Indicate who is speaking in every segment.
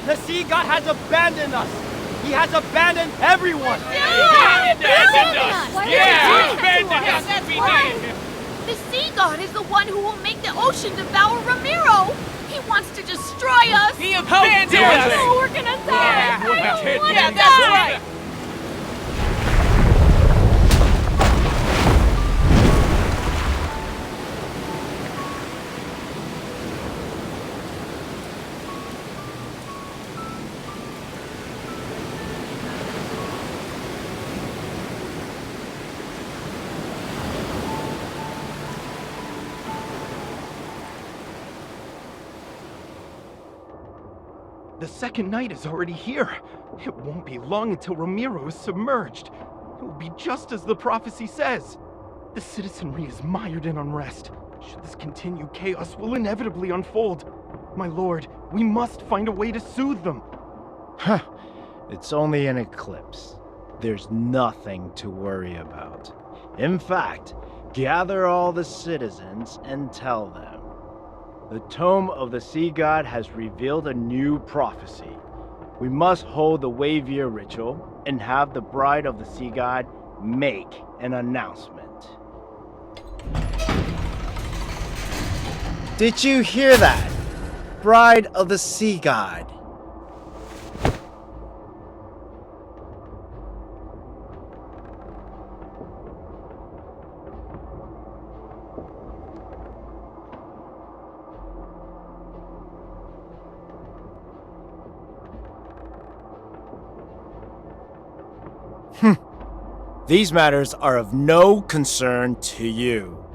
Speaker 1: The sea god has abandoned us! He has abandoned everyone!
Speaker 2: He abandoned us!
Speaker 3: Yeah,
Speaker 2: he abandoned us!
Speaker 3: That's
Speaker 2: We
Speaker 3: right.
Speaker 2: did!
Speaker 3: The sea god is the one who will make the ocean devour Romirro! He wants to destroy us!
Speaker 2: He abandoned
Speaker 1: dare
Speaker 2: us!
Speaker 1: they?
Speaker 3: Oh, we're gonna die!
Speaker 2: Yeah,
Speaker 3: I don't wanna
Speaker 2: yeah,
Speaker 3: die!
Speaker 2: that's right!
Speaker 4: The second night is already here. It won't be long until Romirro is submerged. It will be just as the prophecy says. The citizenry is mired in unrest. Should this continue, chaos will inevitably unfold. My lord, we must find a way to soothe them.
Speaker 5: Huh. It's only an eclipse. There's nothing to worry about. In fact, gather all the citizens and tell them. The Tome of the Sea God has revealed a new prophecy. We must hold the wave year ritual and have the Bride of the Sea God make an announcement. Did you hear that? Bride of the Sea God. These matters are of no concern to you.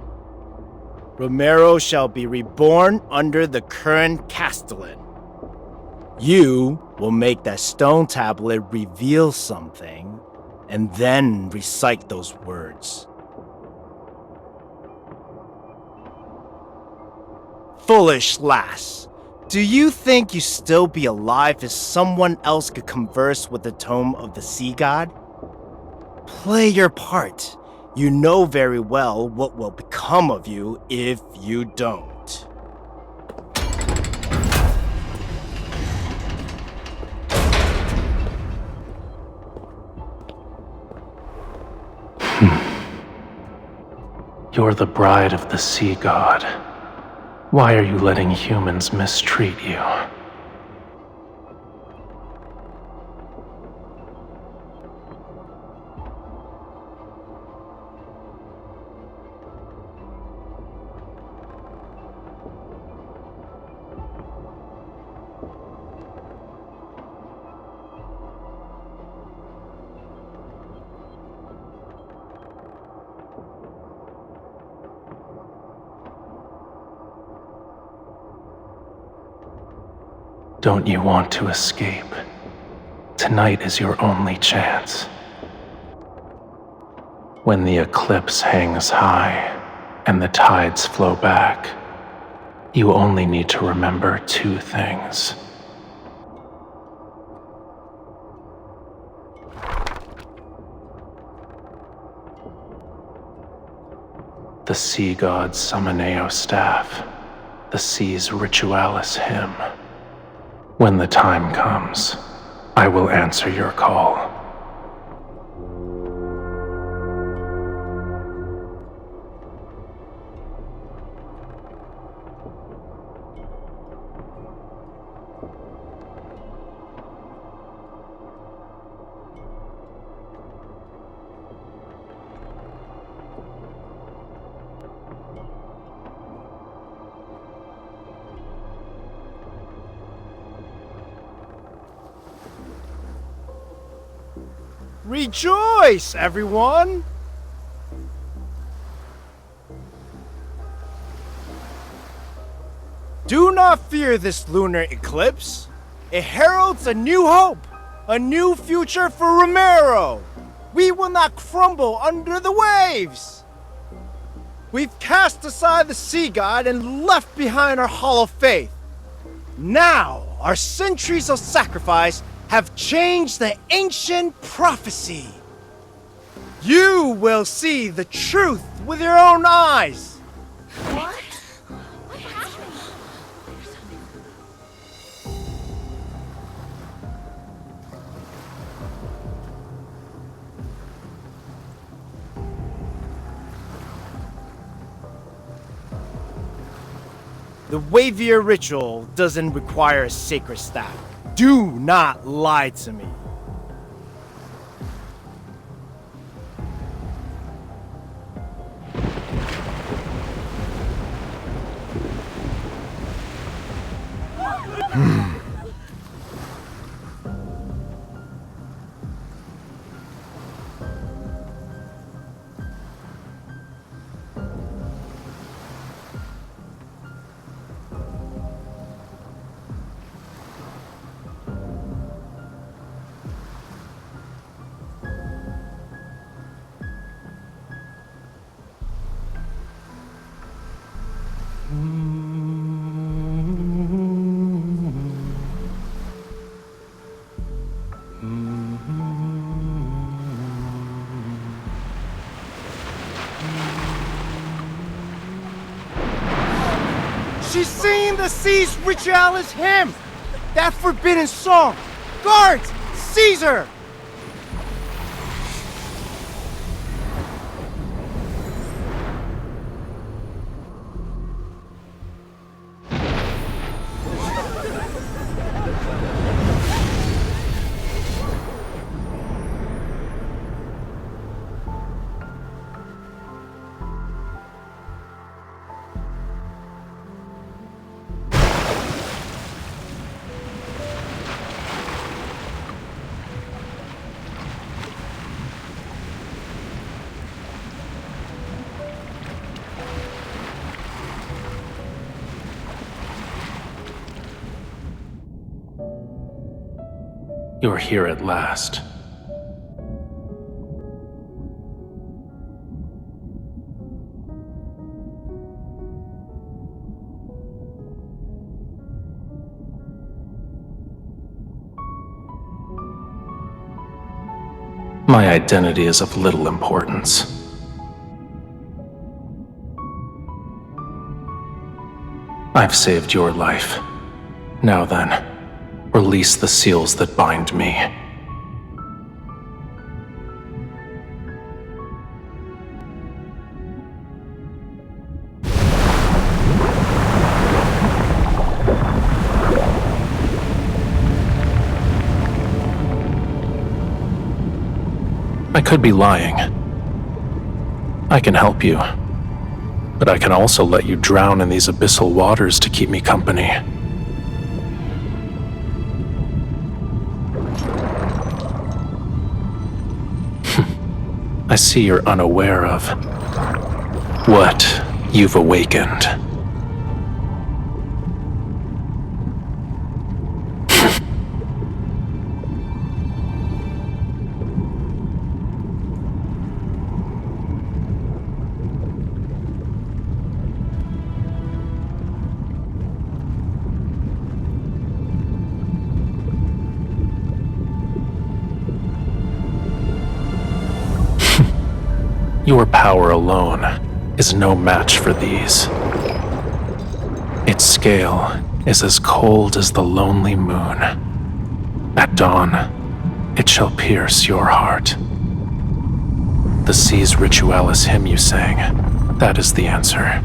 Speaker 5: Romirro shall be reborn under the current Castellan. You will make that stone tablet reveal something, and then recite those words. Foolish lass, do you think you'd still be alive if someone else could converse with the Tome of the Sea God? Play your part. You know very well what will become of you if you don't.
Speaker 6: You're the bride of the sea god. Why are you letting humans mistreat you? Don't you want to escape? Tonight is your only chance. When the eclipse hangs high and the tides flow back, you only need to remember two things. The sea god's Summoneo staff, the sea's ritualis hymn. When the time comes, I will answer your call.
Speaker 5: Rejoice, everyone! Do not fear this lunar eclipse. It heralds a new hope, a new future for Romirro. We will not crumble under the waves. We've cast aside the sea god and left behind our hollow faith. Now, our centuries of sacrifice have changed the ancient prophecy. You will see the truth with your own eyes.
Speaker 3: What? What happened?
Speaker 5: The Wavier ritual doesn't require a sacred staff. Do not lie to me. She's singing the Sea's Ritualis hymn! That forbidden song! Guards! Seize her!
Speaker 6: You're here at last. My identity is of little importance. I've saved your life. Now then, release the seals that bind me. I could be lying. I can help you, but I can also let you drown in these abyssal waters to keep me company. I see you're unaware of what you've awakened. Your power alone is no match for these. Its scale is as cold as the lonely moon. At dawn, it shall pierce your heart. The Sea's Ritualis hymn you sang, that is the answer.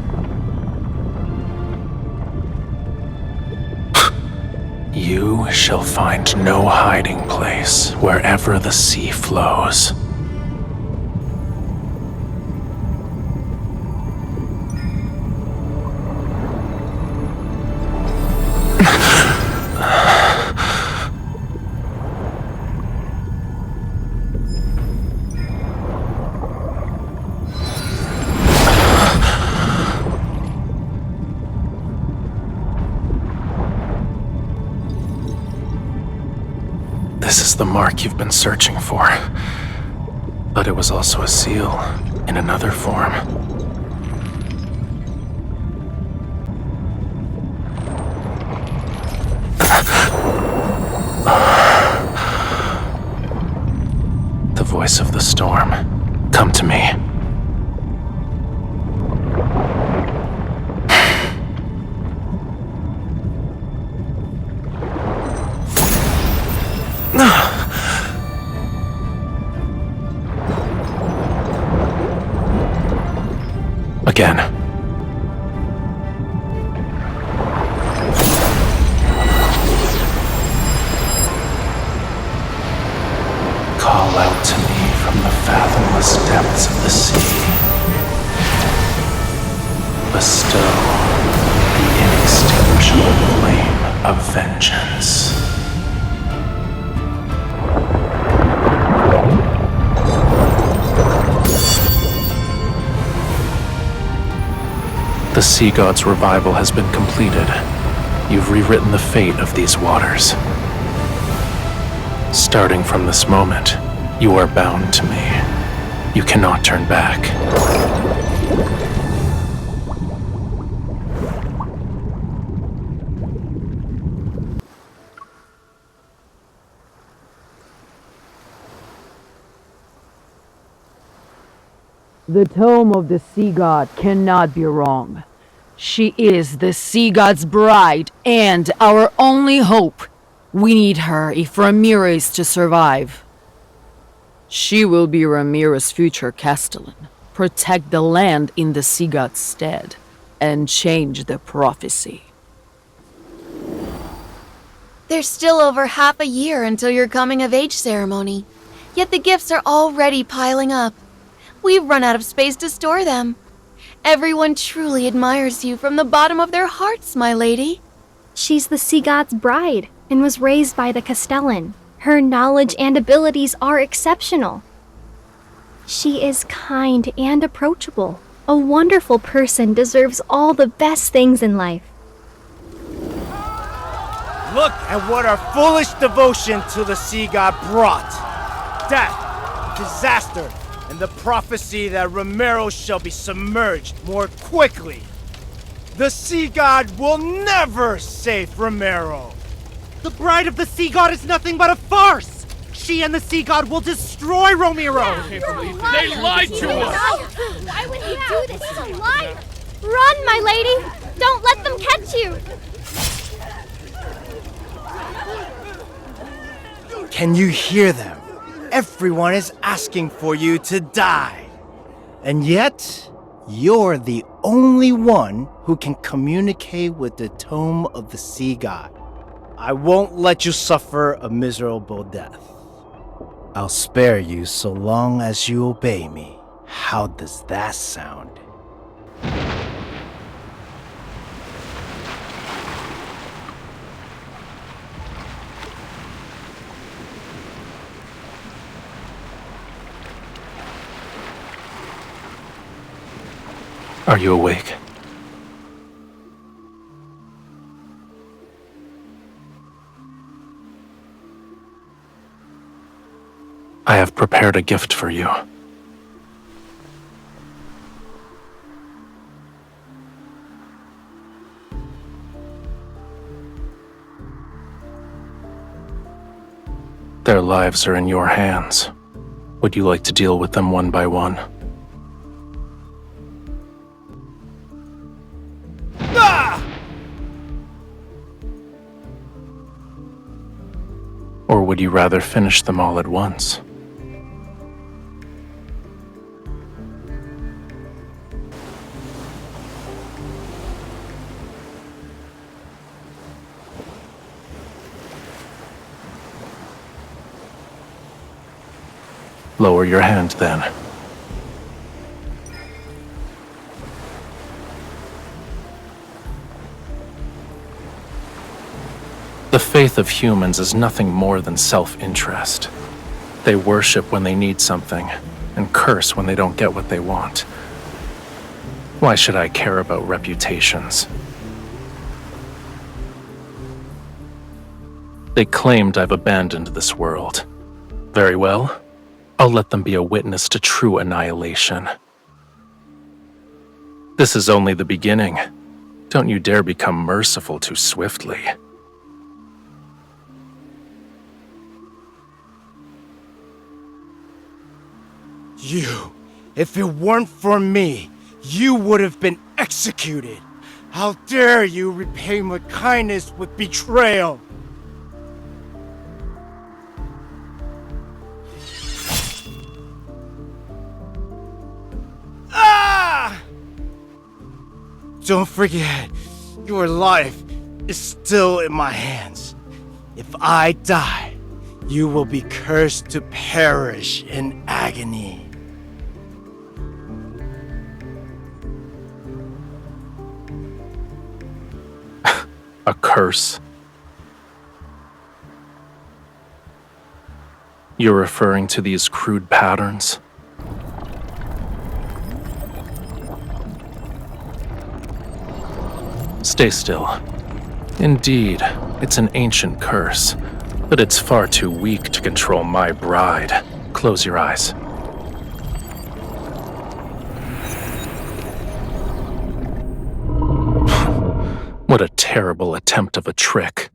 Speaker 6: You shall find no hiding place wherever the sea flows. This is the mark you've been searching for. But it was also a seal in another form. The voice of the storm. Come to me. Again. call out to me from the fathomless depths of the sea. Bestow the inextinguishable flame of vengeance. The sea god's revival has been completed. You've rewritten the fate of these waters. Starting from this moment, you are bound to me. You cannot turn back.
Speaker 7: The tome of the sea god cannot be wrong. She is the sea god's bride and our only hope. We need her if Romirro is to survive. She will be Romirro's future castellan, protect the land in the sea god's stead, and change the prophecy.
Speaker 3: There's still over half a year until your coming-of-age ceremony, yet the gifts are already piling up. We've run out of space to store them. Everyone truly admires you from the bottom of their hearts, my lady.
Speaker 8: She's the sea god's bride and was raised by the Castellan. Her knowledge and abilities are exceptional. She is kind and approachable. A wonderful person deserves all the best things in life.
Speaker 5: Look at what our foolish devotion to the sea god brought. Death, disaster, and the prophecy that Romirro shall be submerged more quickly. The sea god will never save Romirro.
Speaker 9: The bride of the sea god is nothing but a farce! She and the sea god will destroy Romirro!
Speaker 2: They lied to us!
Speaker 8: Why would he do this? He's a liar! Run, my lady! Don't let them catch you!
Speaker 5: Can you hear them? Everyone is asking for you to die. And yet, you're the only one who can communicate with the tome of the sea god. I won't let you suffer a miserable death. I'll spare you so long as you obey me. How does that sound?
Speaker 6: Are you awake? I have prepared a gift for you. Their lives are in your hands. Would you like to deal with them one by one? Or would you rather finish them all at once? Lower your hand then. The faith of humans is nothing more than self-interest. They worship when they need something, and curse when they don't get what they want. Why should I care about reputations? They claimed I've abandoned this world. Very well. I'll let them be a witness to true annihilation. This is only the beginning. Don't you dare become merciful too swiftly.
Speaker 5: You, if it weren't for me, you would have been executed. How dare you repay my kindness with betrayal? Ah! Don't forget, your life is still in my hands. If I die, You will be cursed to perish in agony.
Speaker 6: A curse. You're referring to these crude patterns? Stay still. Indeed, it's an ancient curse, but it's far too weak to control my bride. Close your eyes. What a terrible attempt of a trick.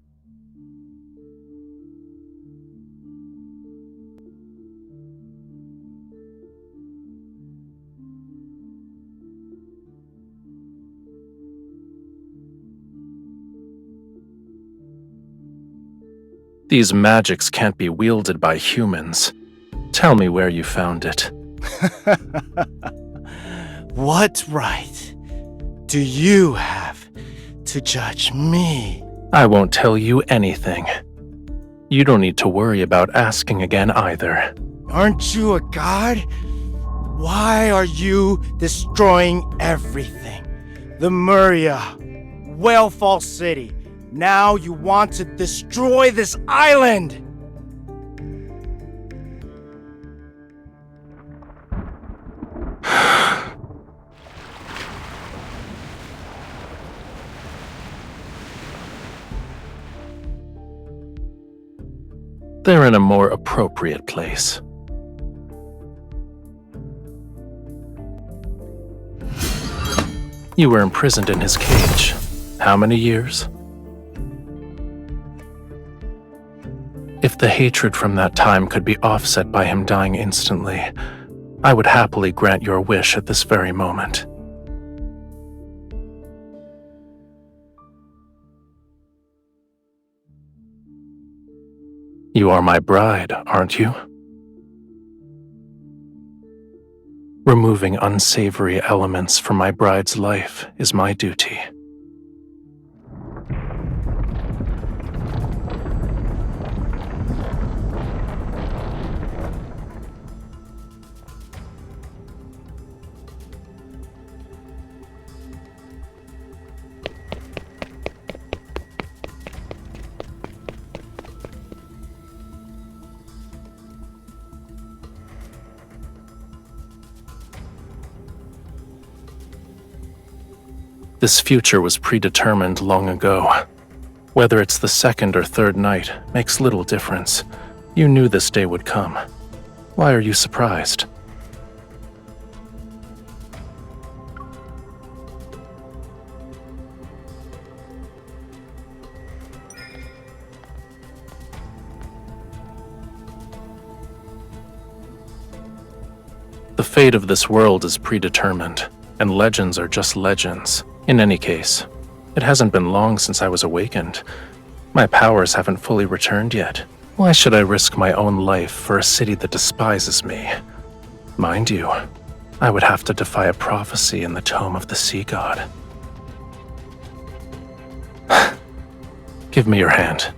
Speaker 6: These magics can't be wielded by humans. Tell me where you found it.
Speaker 5: What right do you have to judge me?
Speaker 6: I won't tell you anything. You don't need to worry about asking again either.
Speaker 5: Aren't you a god? Why are you destroying everything? The Muria, Whalefall City. Now you want to destroy this island!
Speaker 6: They're in a more appropriate place. You were imprisoned in his cage. How many years? If the hatred from that time could be offset by him dying instantly, I would happily grant your wish at this very moment. You are my bride, aren't you? Removing unsavory elements from my bride's life is my duty. This future was predetermined long ago. Whether it's the second or third night makes little difference. You knew this day would come. Why are you surprised? The fate of this world is predetermined, and legends are just legends. In any case, it hasn't been long since I was awakened. My powers haven't fully returned yet. Why should I risk my own life for a city that despises me? Mind you, I would have to defy a prophecy in the tome of the sea god. Give me your hand.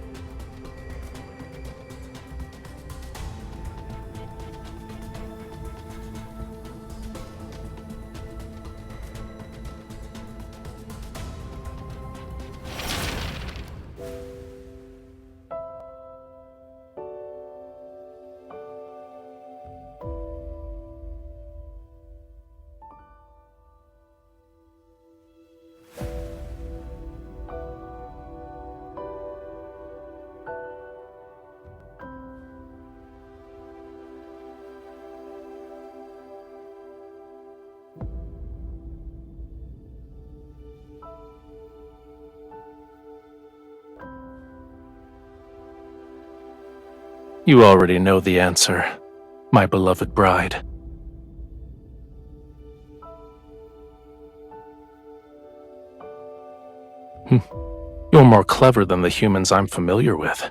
Speaker 6: You already know the answer, my beloved bride. You're more clever than the humans I'm familiar with.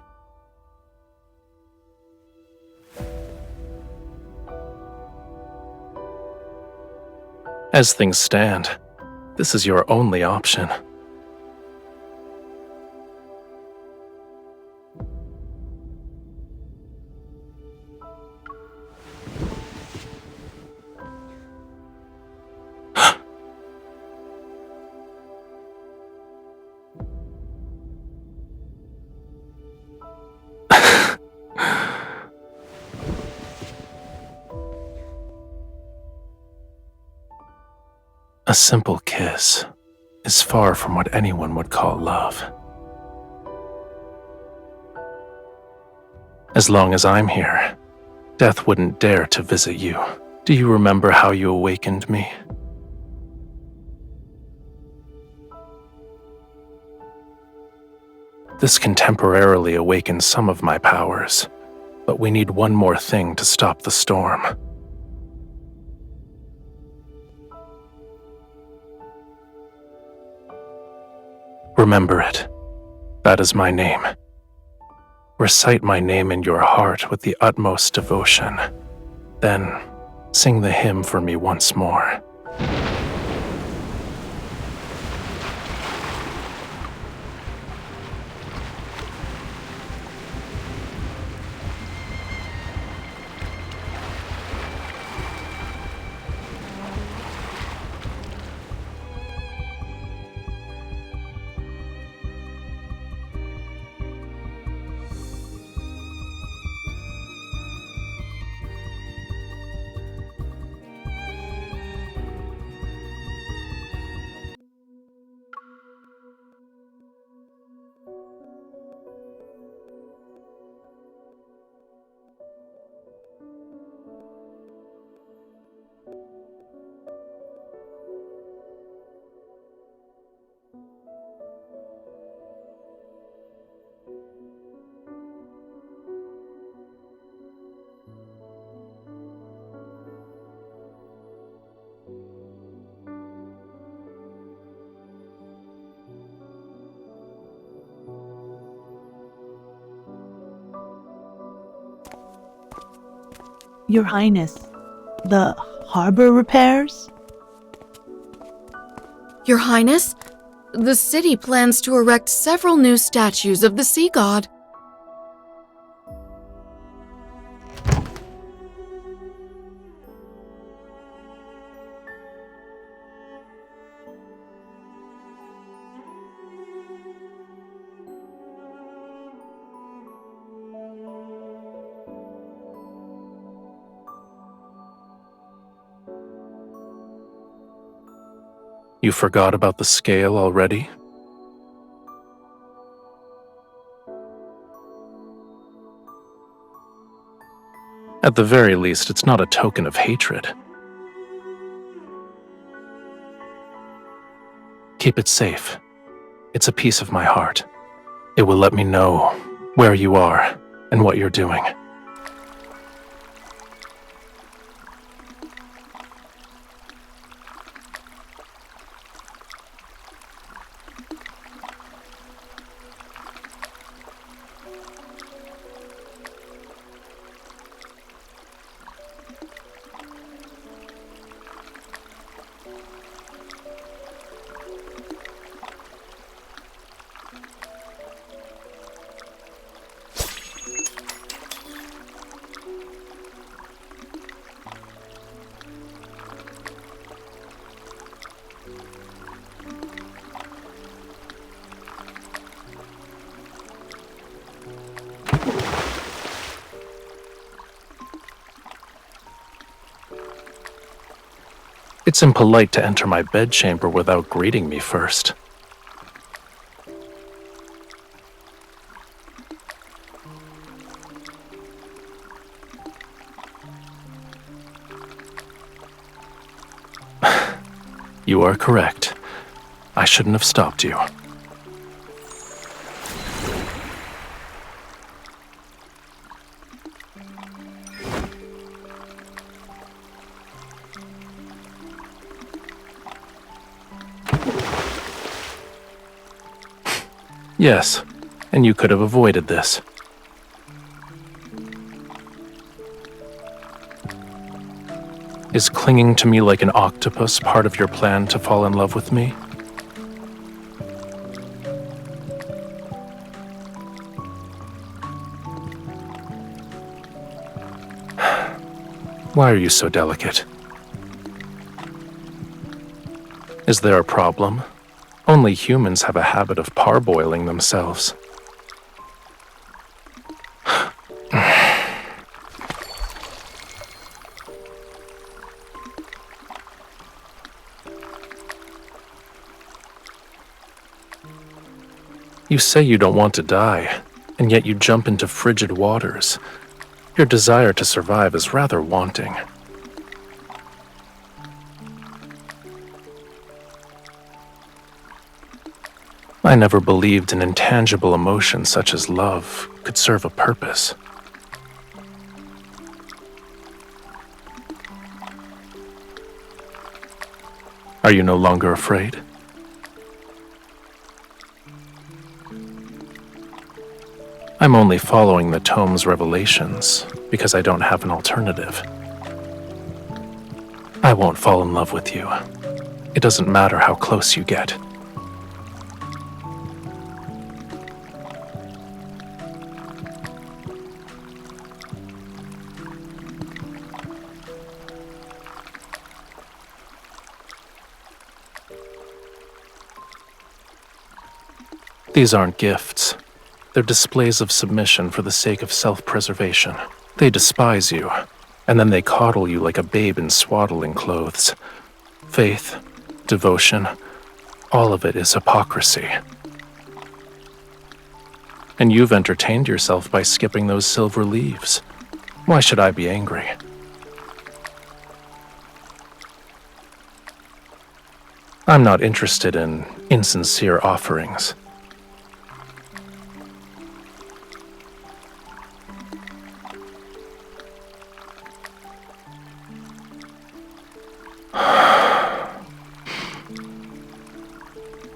Speaker 6: As things stand, this is your only option. A simple kiss is far from what anyone would call love. As long as I'm here, death wouldn't dare to visit you. Do you remember how you awakened me? This can temporarily awaken some of my powers, but we need one more thing to stop the storm. Remember it. That is my name. Recite my name in your heart with the utmost devotion. Then, sing the hymn for me once more.
Speaker 10: Your Highness, the harbor repairs?
Speaker 3: Your Highness, the city plans to erect several new statues of the sea god.
Speaker 6: You forgot about the scale already? At the very least, it's not a token of hatred. Keep it safe. It's a piece of my heart. It will let me know where you are and what you're doing. It's impolite to enter my bedchamber without greeting me first. You are correct. I shouldn't have stopped you. Yes, and you could have avoided this. Is clinging to me like an octopus part of your plan to fall in love with me? Why are you so delicate? Is there a problem? Only humans have a habit of parboiling themselves. You say you don't want to die, and yet you jump into frigid waters. Your desire to survive is rather wanting. I never believed an intangible emotion such as love could serve a purpose. Are you no longer afraid? I'm only following the tome's revelations because I don't have an alternative. I won't fall in love with you. It doesn't matter how close you get. These aren't gifts. They're displays of submission for the sake of self-preservation. They despise you, and then they coddle you like a babe in swaddling clothes. Faith, devotion, all of it is hypocrisy. And you've entertained yourself by skipping those silver leaves. Why should I be angry? I'm not interested in insincere offerings.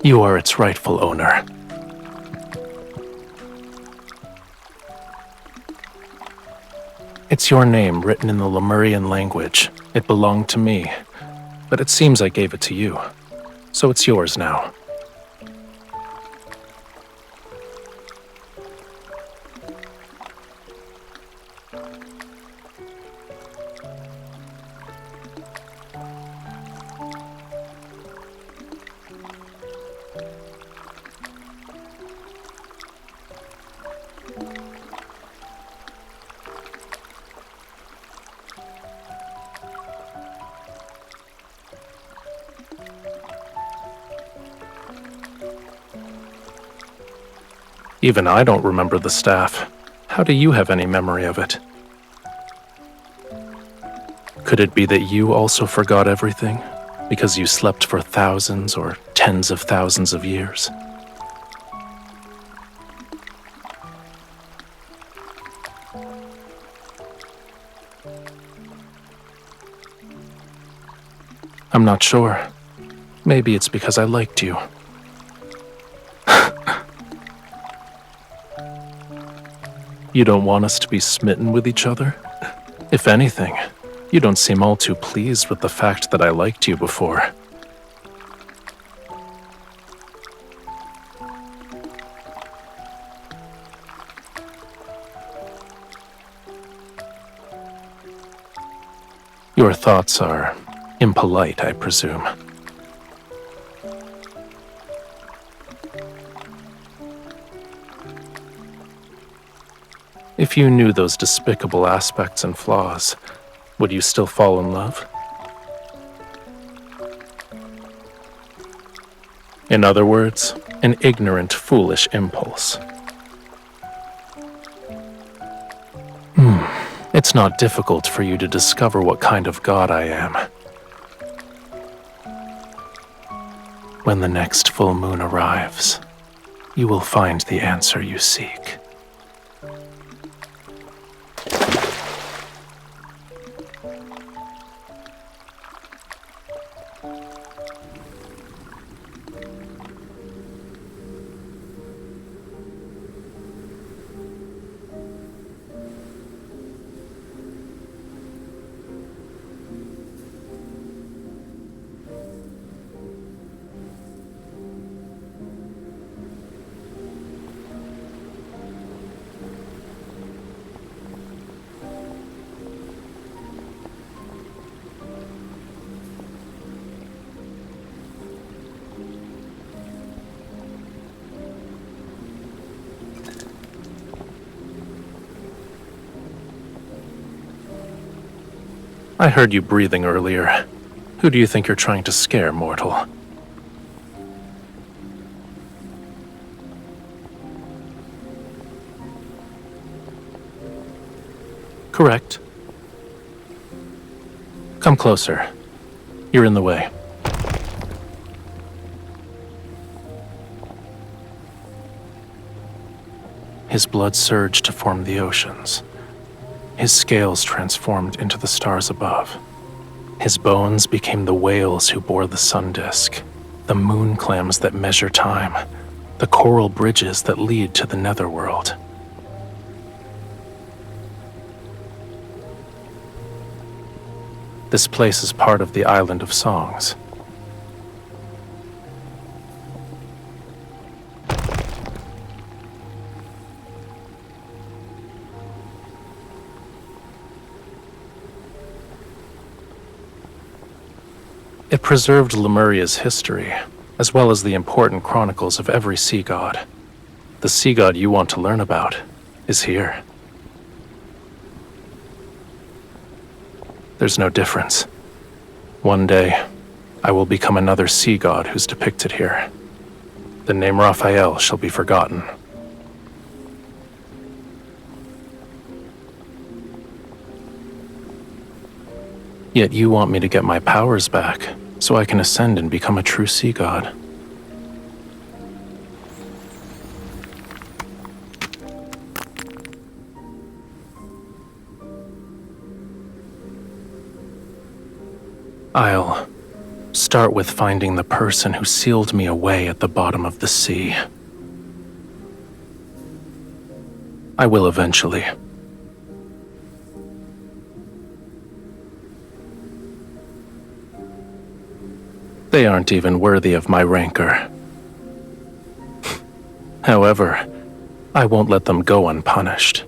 Speaker 6: You are its rightful owner. It's your name written in the Lemurian language. It belonged to me, but it seems I gave it to you, so it's yours now. Even I don't remember the staff. How do you have any memory of it? Could it be that you also forgot everything because you slept for thousands or tens of thousands of years? I'm not sure. Maybe it's because I liked you. You don't want us to be smitten with each other? If anything, you don't seem all too pleased with the fact that I liked you before. Your thoughts are impolite, I presume. If you knew those despicable aspects and flaws, would you still fall in love? In other words, an ignorant, foolish impulse. It's not difficult for you to discover what kind of god I am. When the next full moon arrives, you will find the answer you seek. I heard you breathing earlier. Who do you think you're trying to scare, mortal? Correct. Come closer. You're in the way. His blood surged to form the oceans. His scales transformed into the stars above. His bones became the whales who bore the sun disk, the moon clams that measure time, the coral bridges that lead to the netherworld. This place is part of the Island of Songs. It preserved Lemuria's history, as well as the important chronicles of every sea god. The sea god you want to learn about is here. There's no difference. One day, I will become another sea god who's depicted here. The name Rafayel shall be forgotten. Yet you want me to get my powers back, so I can ascend and become a true sea god. I'll start with finding the person who sealed me away at the bottom of the sea. I will eventually. They aren't even worthy of my rancor. However, I won't let them go unpunished.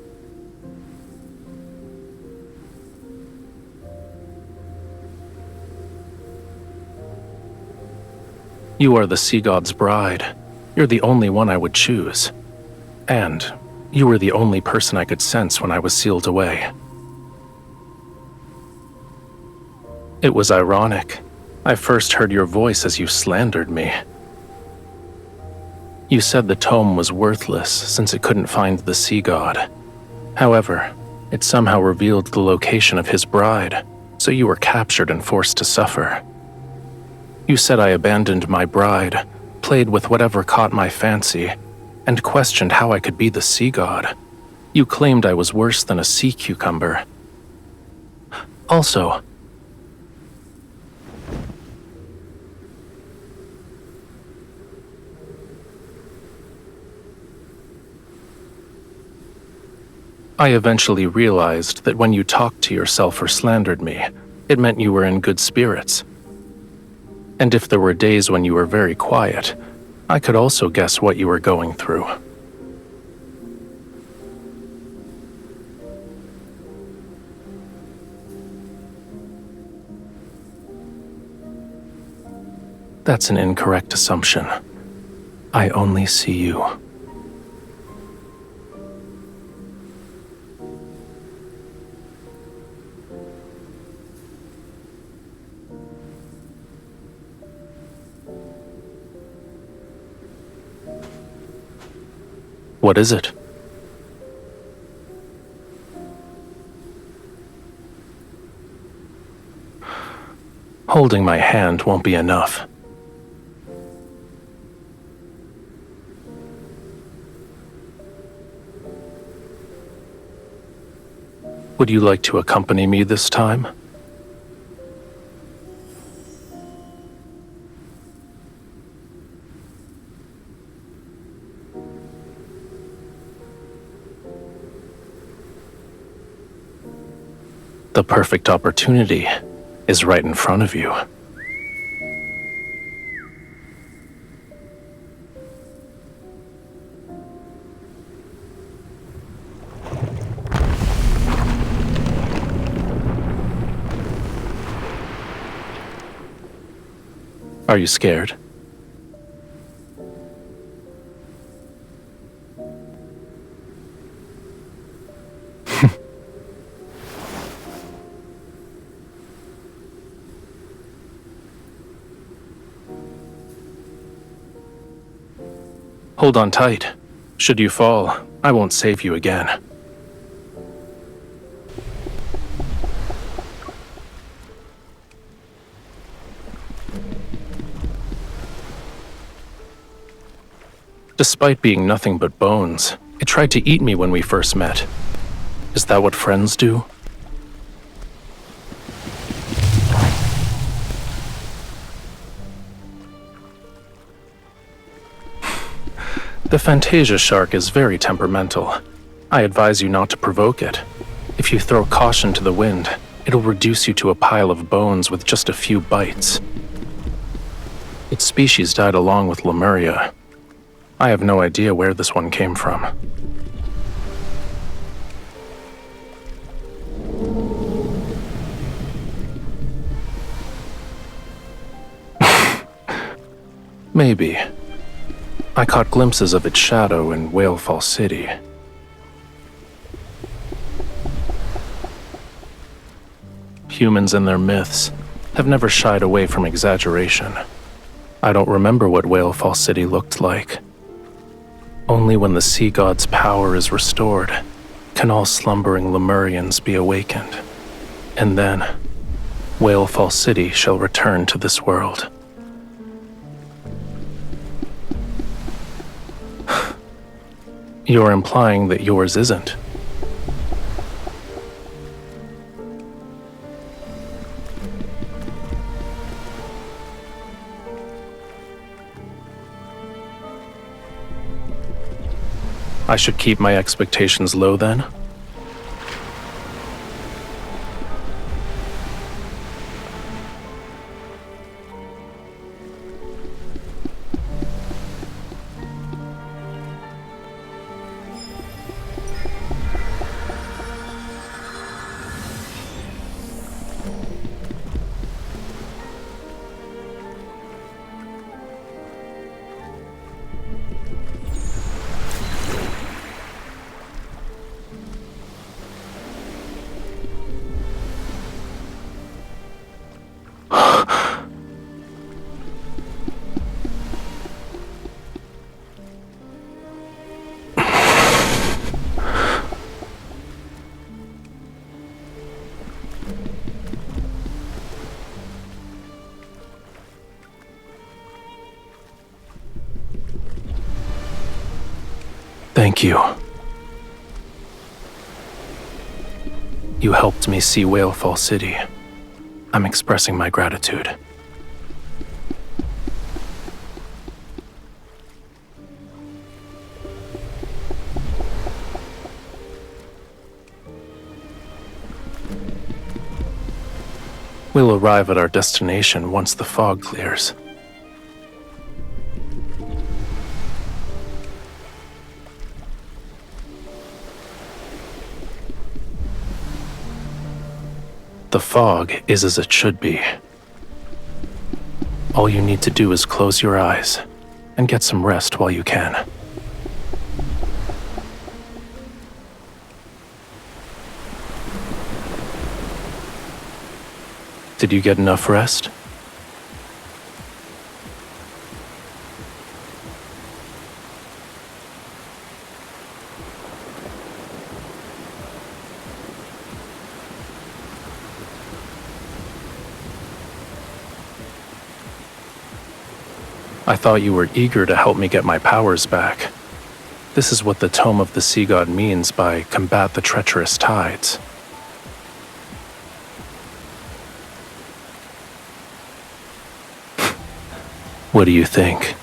Speaker 6: You are the sea god's bride. You're the only one I would choose. And you were the only person I could sense when I was sealed away. It was ironic. I first heard your voice as you slandered me. You said the tome was worthless since it couldn't find the sea god. However, it somehow revealed the location of his bride, so you were captured and forced to suffer. You said I abandoned my bride, played with whatever caught my fancy, and questioned how I could be the sea god. You claimed I was worse than a sea cucumber. Also, I eventually realized that when you talked to yourself or slandered me, it meant you were in good spirits. And if there were days when you were very quiet, I could also guess what you were going through. That's an incorrect assumption. I only see you. What is it? Holding my hand won't be enough. Would you like to accompany me this time? The perfect opportunity is right in front of you. Are you scared? Hold on tight. Should you fall, I won't save you again. Despite being nothing but bones, it tried to eat me when we first met. Is that what friends do? The Fantasia shark is very temperamental. I advise you not to provoke it. If you throw caution to the wind, it'll reduce you to a pile of bones with just a few bites. Its species died along with Lemuria. I have no idea where this one came from. Maybe. I caught glimpses of its shadow in Whalefall City. Humans and their myths have never shied away from exaggeration. I don't remember what Whalefall City looked like. Only when the sea god's power is restored can all slumbering Lemurians be awakened. And then, Whalefall City shall return to this world. You're implying that yours isn't. I should keep my expectations low then? Thank you. You helped me see Whalefall City. I'm expressing my gratitude. We'll arrive at our destination once the fog clears. The fog is as it should be. All you need to do is close your eyes and get some rest while you can. Did you get enough rest? I thought you were eager to help me get my powers back. This is what the Tome of the Sea God means by combat the treacherous tides. What do you think?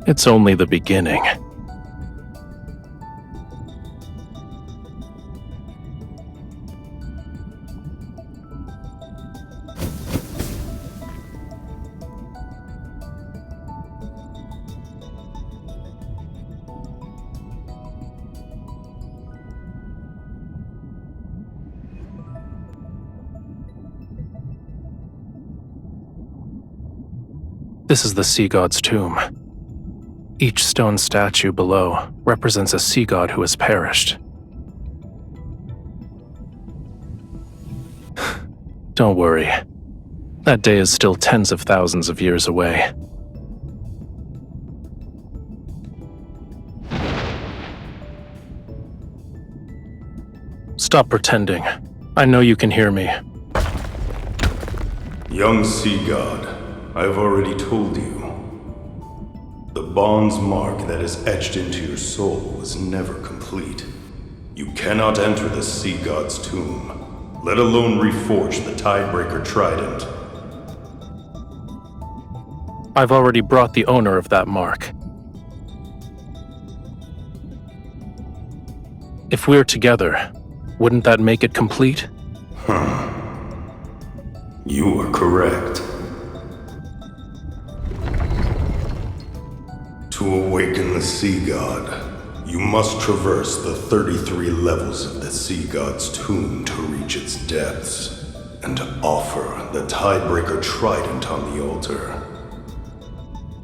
Speaker 6: It's only the beginning. This is the sea god's tomb. Each stone statue below represents a sea god who has perished. Don't worry. That day is still tens of thousands of years away. Stop pretending. I know you can hear me.
Speaker 11: Young Sea God, I've already told you. The bond's mark that is etched into your soul was never complete. You cannot enter the Sea God's tomb, let alone reforge the Tidebreaker Trident.
Speaker 6: I've already brought the owner of that mark. If we're together, wouldn't that make it complete?
Speaker 11: You are correct. To awaken the Sea God, you must traverse the 33 levels of the Sea God's tomb to reach its depths, and to offer the Tidebreaker Trident on the altar.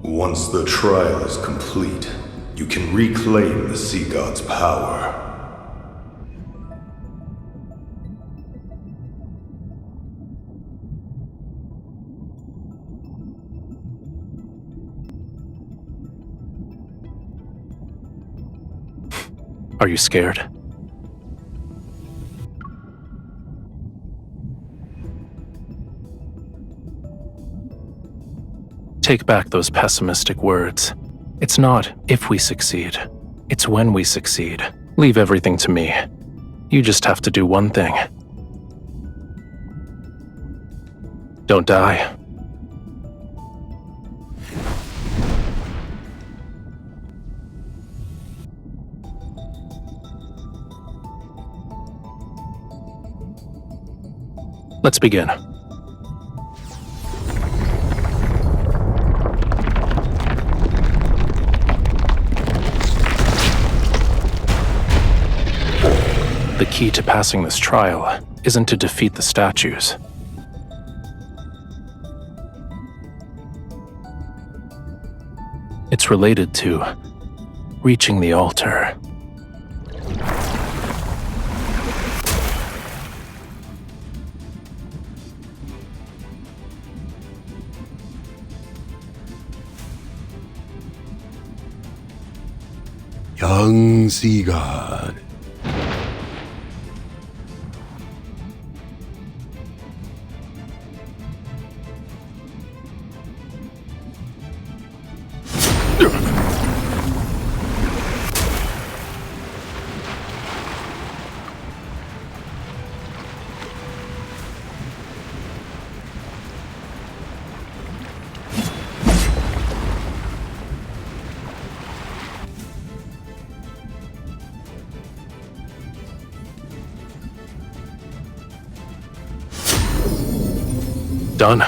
Speaker 11: Once the trial is complete, you can reclaim the Sea God's power.
Speaker 6: Are you scared? Take back those pessimistic words. It's not if we succeed. It's when we succeed. Leave everything to me. You just have to do one thing. Don't die. Let's begin. The key to passing this trial isn't to defeat the statues. It's related to reaching the altar.
Speaker 12: Young Sea God.
Speaker 6: Done.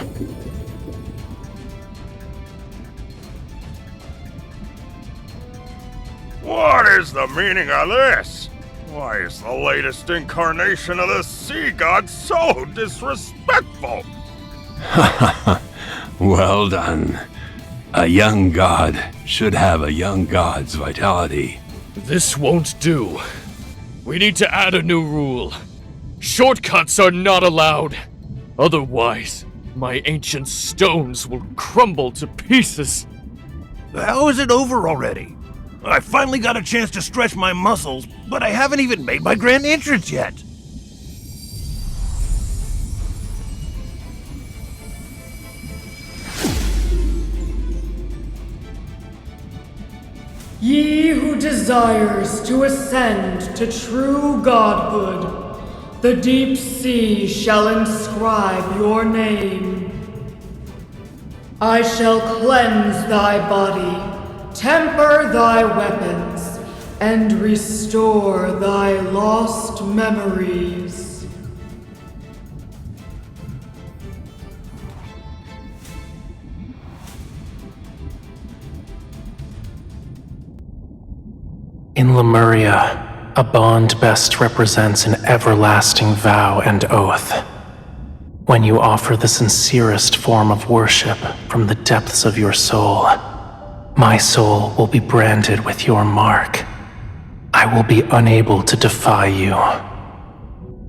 Speaker 2: What is the meaning of this? Why is the latest incarnation of the Sea God so disrespectful?
Speaker 12: Well done. A young god should have a young god's vitality.
Speaker 2: This won't do. We need to add a new rule. Shortcuts are not allowed. Otherwise, my ancient stones will crumble to pieces.
Speaker 13: How is it over already? I finally got a chance to stretch my muscles, but I haven't even made my grand entrance yet.
Speaker 14: Ye who desires to ascend to true godhood, the deep sea shall inscribe your name. I shall cleanse thy body, temper thy weapons, and restore thy lost memories.
Speaker 6: In Lemuria, a bond best represents an everlasting vow and oath. When you offer the sincerest form of worship from the depths of your soul, my soul will be branded with your mark. I will be unable to defy you.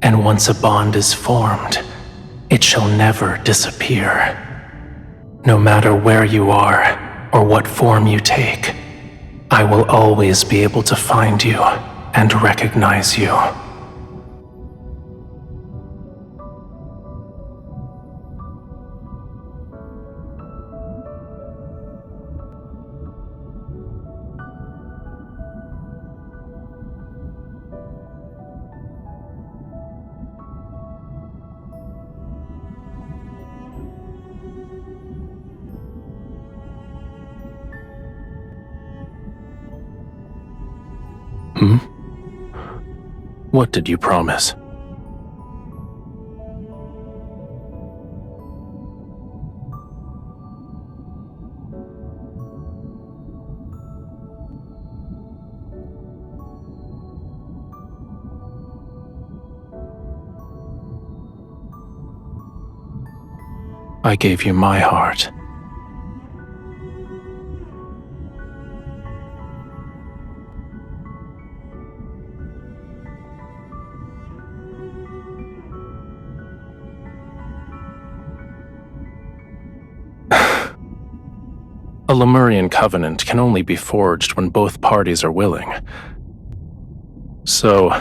Speaker 6: And once a bond is formed, It shall never disappear. No matter where you are, or what form you take, I will always be able to find you and recognize you. What did you promise? I gave you my heart. A Lemurian covenant can only be forged when both parties are willing. So,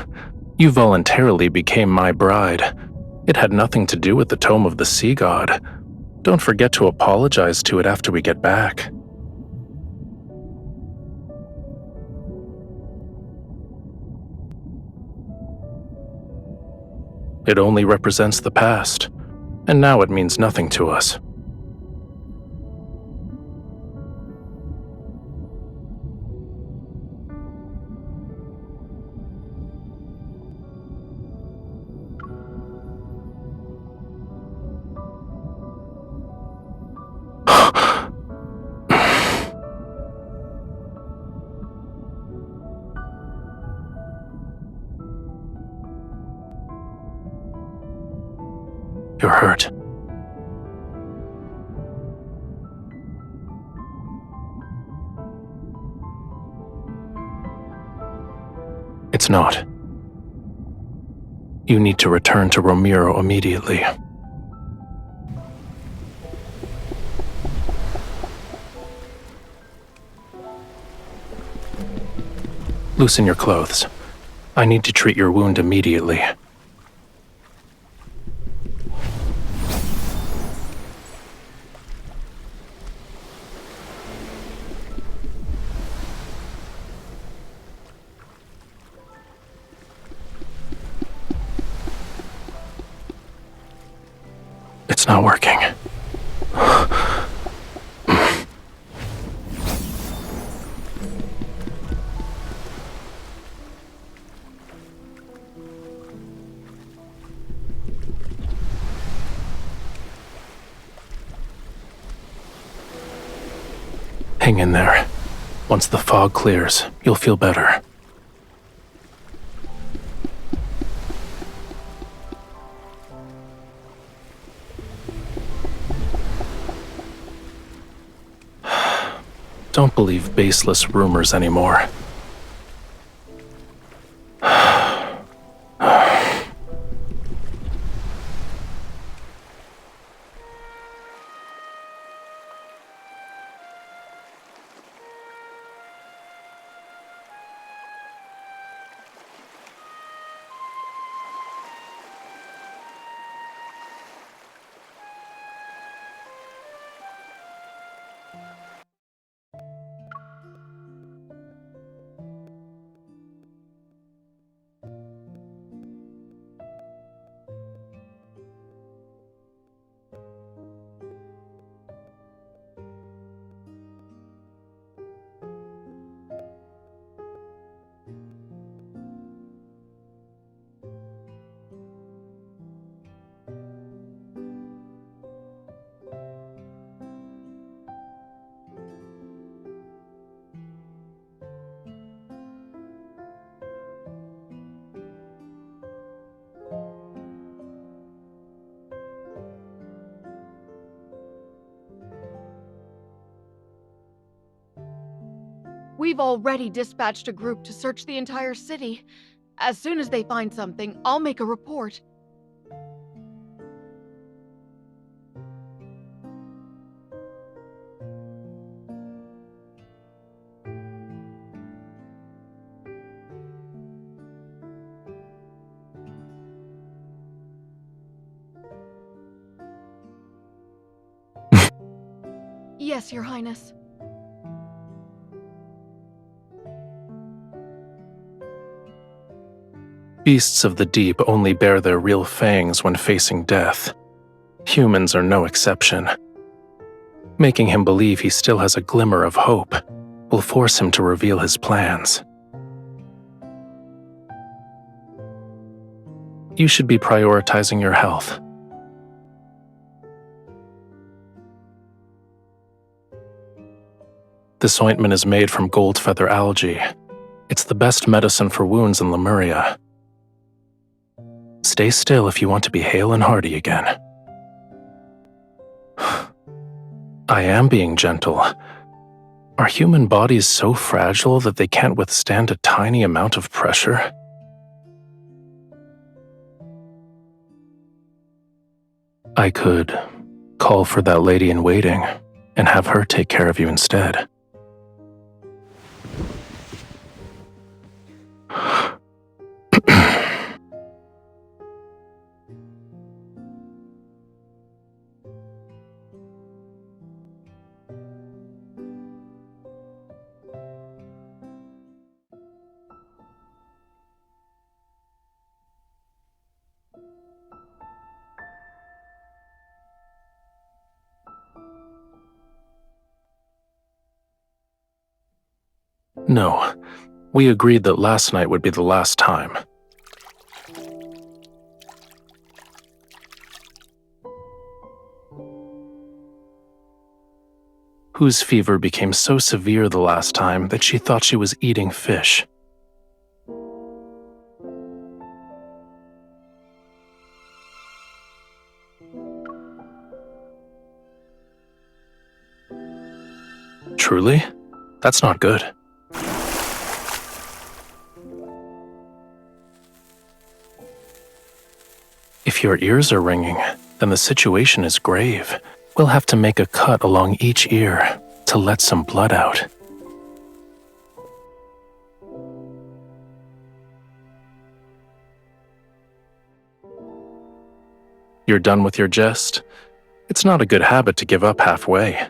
Speaker 6: you voluntarily became my bride. It had nothing to do with the Tome of the Sea God. Don't forget to apologize to it after we get back. It only represents the past, and now it means nothing to us. You're hurt. It's not. You need to return to Romirro immediately. Loosen your clothes. I need to treat your wound immediately. It's not working. Hang in there. Once the fog clears, you'll feel better. Don't believe baseless rumors anymore.
Speaker 3: We've already dispatched a group to search the entire city. As soon as they find something, I'll make a report. Yes, Your Highness.
Speaker 6: Beasts of the deep only bare their real fangs when facing death. Humans are no exception. Making him believe he still has a glimmer of hope will force him to reveal his plans. You should be prioritizing your health. This ointment is made from gold feather algae. It's the best medicine for wounds in Lemuria. Stay still if you want to be hale and hearty again. I am being gentle. Are human bodies so fragile that they can't withstand a tiny amount of pressure? I could call for that lady in waiting and have her take care of you instead. No, we agreed that last night would be the last time. Whose fever became so severe the last time that she thought she was eating fish. Truly? That's not good. If your ears are ringing, then the situation is grave. We'll have to make a cut along each ear to let some blood out. You're done with your jest? It's not a good habit to give up halfway.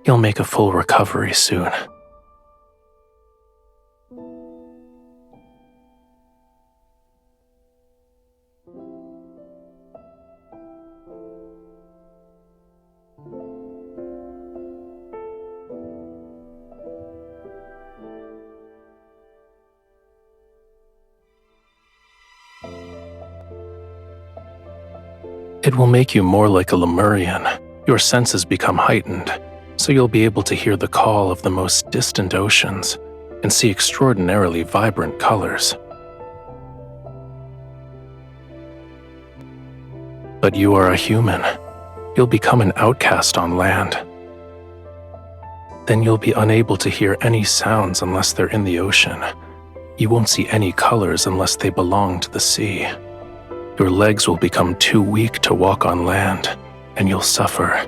Speaker 6: You'll make a full recovery soon. It will make you more like a Lemurian. Your senses become heightened, so you'll be able to hear the call of the most distant oceans and see extraordinarily vibrant colors. But you are a human. You'll become an outcast on land. Then you'll be unable to hear any sounds unless they're in the ocean. You won't see any colors unless they belong to the sea. Your legs will become too weak to walk on land, and you'll suffer.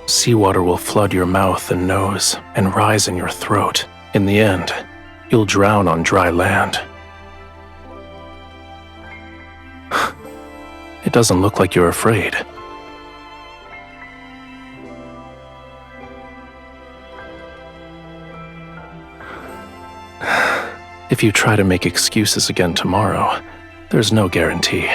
Speaker 6: Seawater will flood your mouth and nose and rise in your throat. In the end, you'll drown on dry land. It doesn't look like you're afraid. If you try to make excuses again tomorrow, there's no guarantee.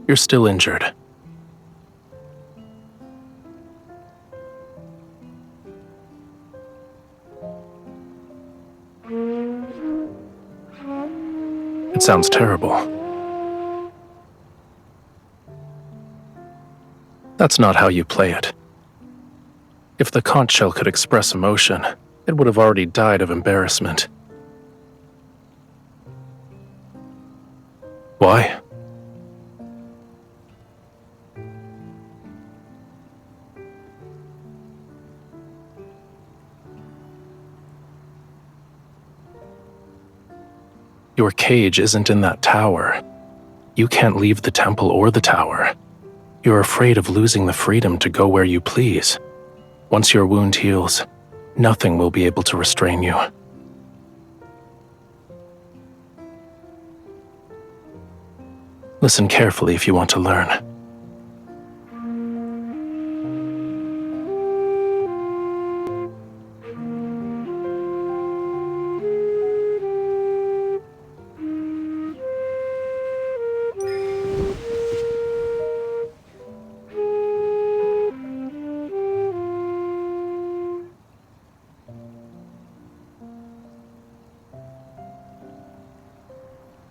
Speaker 6: You're still injured. It sounds terrible. That's not how you play it. If the conch shell could express emotion, it would have already died of embarrassment. Why? Your cage isn't in that tower. You can't leave the temple or the tower. You're afraid of losing the freedom to go where you please. Once your wound heals, nothing will be able to restrain you. Listen carefully if you want to learn.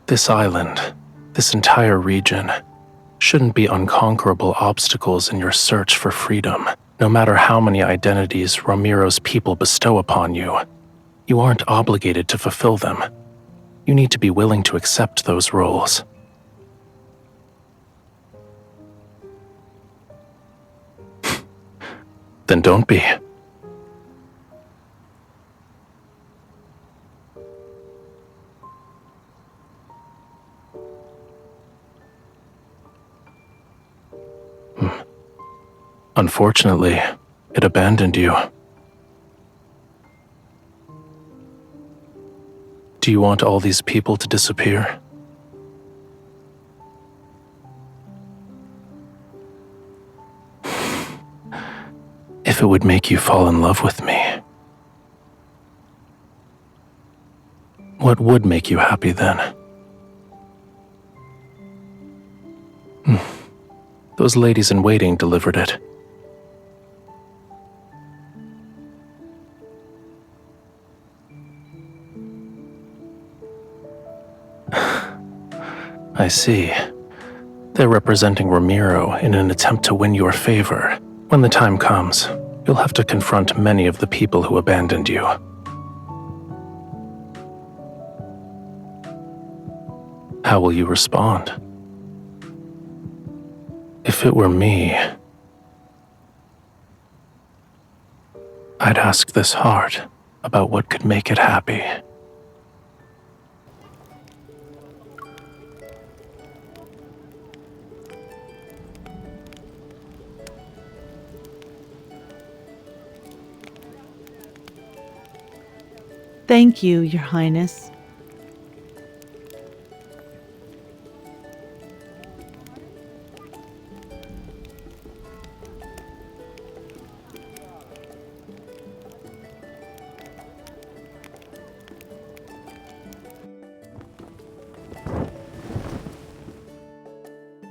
Speaker 6: This island, this entire region, shouldn't be unconquerable obstacles in your search for freedom. No matter how many identities Romirro's people bestow upon you, you aren't obligated to fulfill them. You need to be willing to accept those roles. Then don't be. Unfortunately, it abandoned you. Do you want all these people to disappear? If it would make you fall in love with me, what would make you happy then? Those ladies in waiting delivered it. I see. They're representing Romirro in an attempt to win your favor. When the time comes, you'll have to confront many of the people who abandoned you. How will you respond? If it were me, I'd ask this heart about what could make it happy.
Speaker 10: Thank you, Your Highness.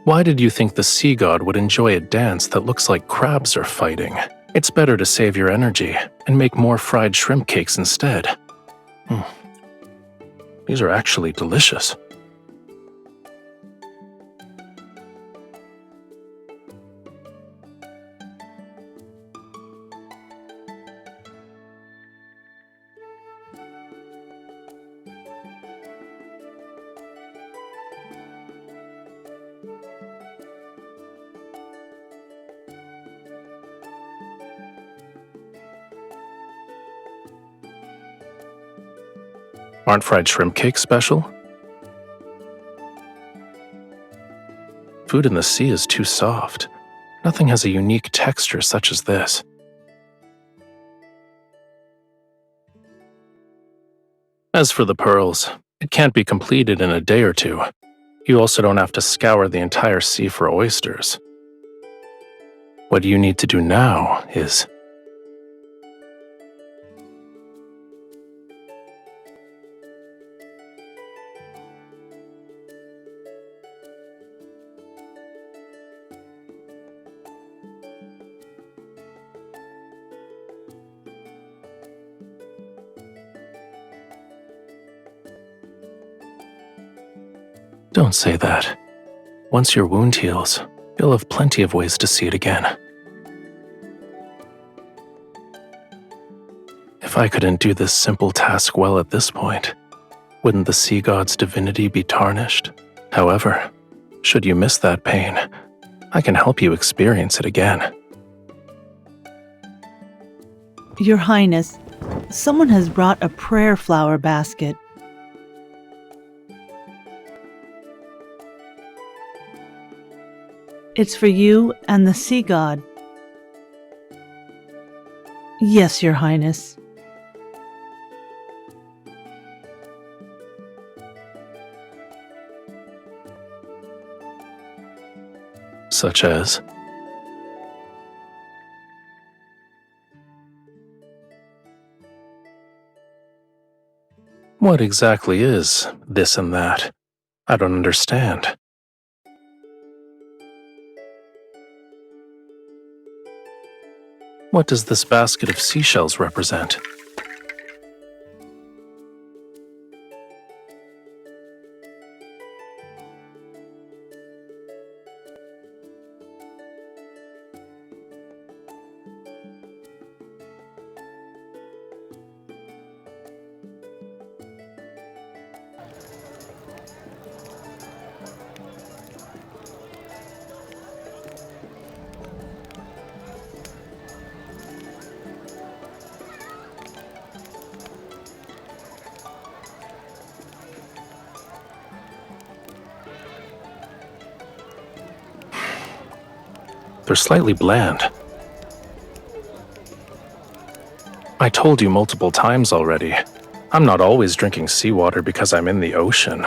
Speaker 6: Why did you think the sea god would enjoy a dance that looks like crabs are fighting? It's better to save your energy and make more fried shrimp cakes instead. These are actually delicious. Aren't fried shrimp cakes special? Food in the sea is too soft. Nothing has a unique texture such as this. As for the pearls, it can't be completed in a day or two. You also don't have to scour the entire sea for oysters. What you need to do now is... Don't say that. Once your wound heals, you'll have plenty of ways to see it again. If I couldn't do this simple task well at this point, wouldn't the sea god's divinity be tarnished? However, should you miss that pain, I can help you experience it again.
Speaker 10: Your Highness, someone has brought a prayer flower basket. It's for you and the sea god. Yes, Your Highness.
Speaker 6: Such as? What exactly is this and that? I don't understand. What does this basket of seashells represent? They're slightly bland. I told you multiple times already. I'm not always drinking seawater because I'm in the ocean.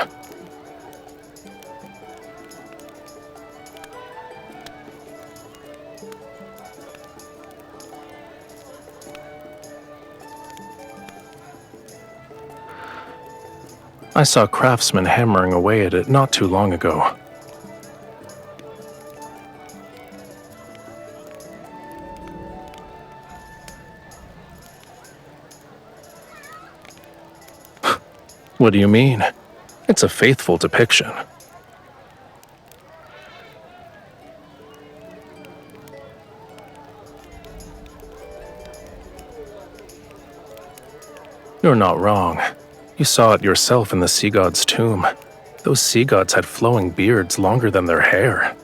Speaker 6: I saw craftsmen hammering away at it not too long ago. What do you mean? It's a faithful depiction. You're not wrong. You saw it yourself in the sea god's tomb. Those sea gods had flowing beards longer than their hair.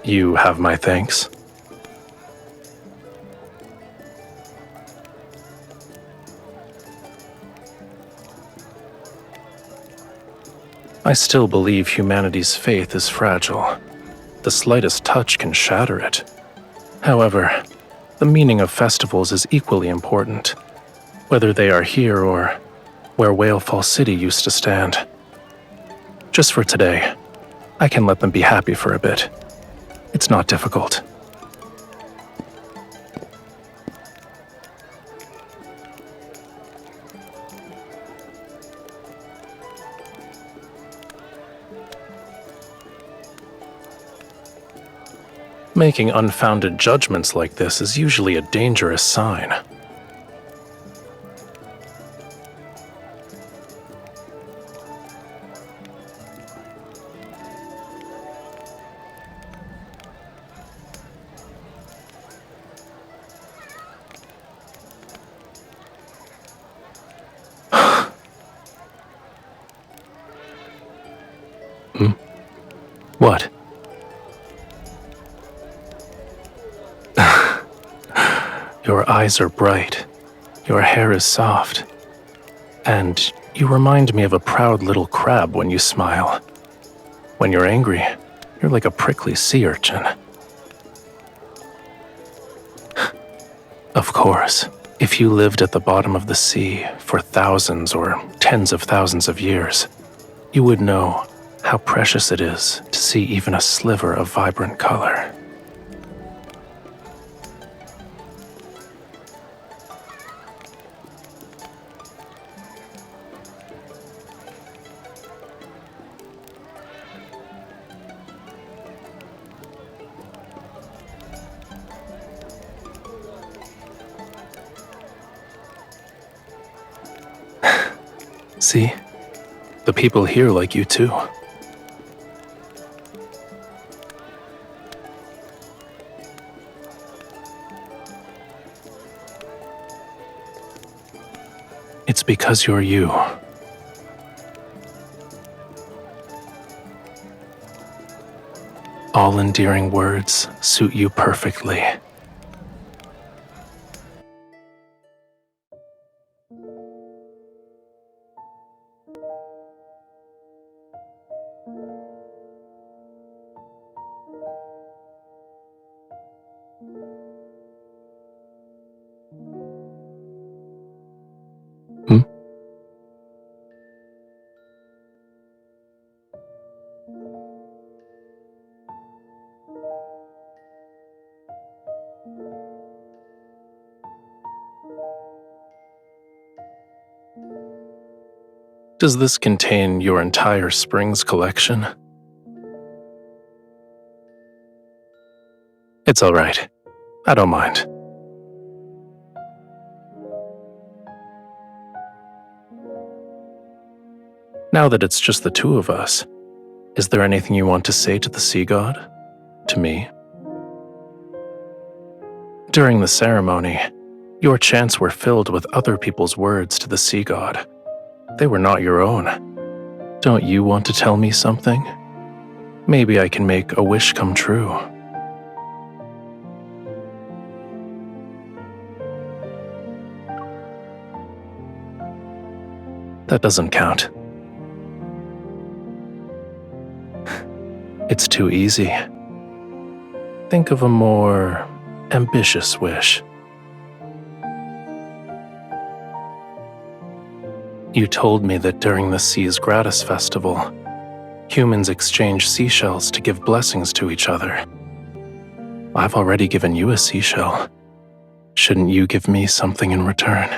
Speaker 6: You have my thanks. I still believe humanity's faith is fragile. The slightest touch can shatter it. However, the meaning of festivals is equally important, whether they are here or where Whalefall City used to stand. Just for today, I can let them be happy for a bit. It's not difficult. Making unfounded judgments like this is usually a dangerous sign. What? Your eyes are bright, your hair is soft, and you remind me of a proud little crab when you smile. When you're angry, you're like a prickly sea urchin. Of course, if you lived at the bottom of the sea for thousands or tens of thousands of years, you would know how precious it is to see even a sliver of vibrant color. See? The people here like you too. It's because you're you. All endearing words suit you perfectly. Hmm? Does this contain your entire Springs collection? It's all right. I don't mind. Now that it's just the two of us, is there anything you want to say to the sea god? To me? During the ceremony, your chants were filled with other people's words to the sea god. They were not your own. Don't you want to tell me something? Maybe I can make a wish come true. That doesn't count. It's too easy. Think of a more ambitious wish. You told me that during the Seas Gratis Festival, humans exchange seashells to give blessings to each other. I've already given you a seashell. Shouldn't you give me something in return?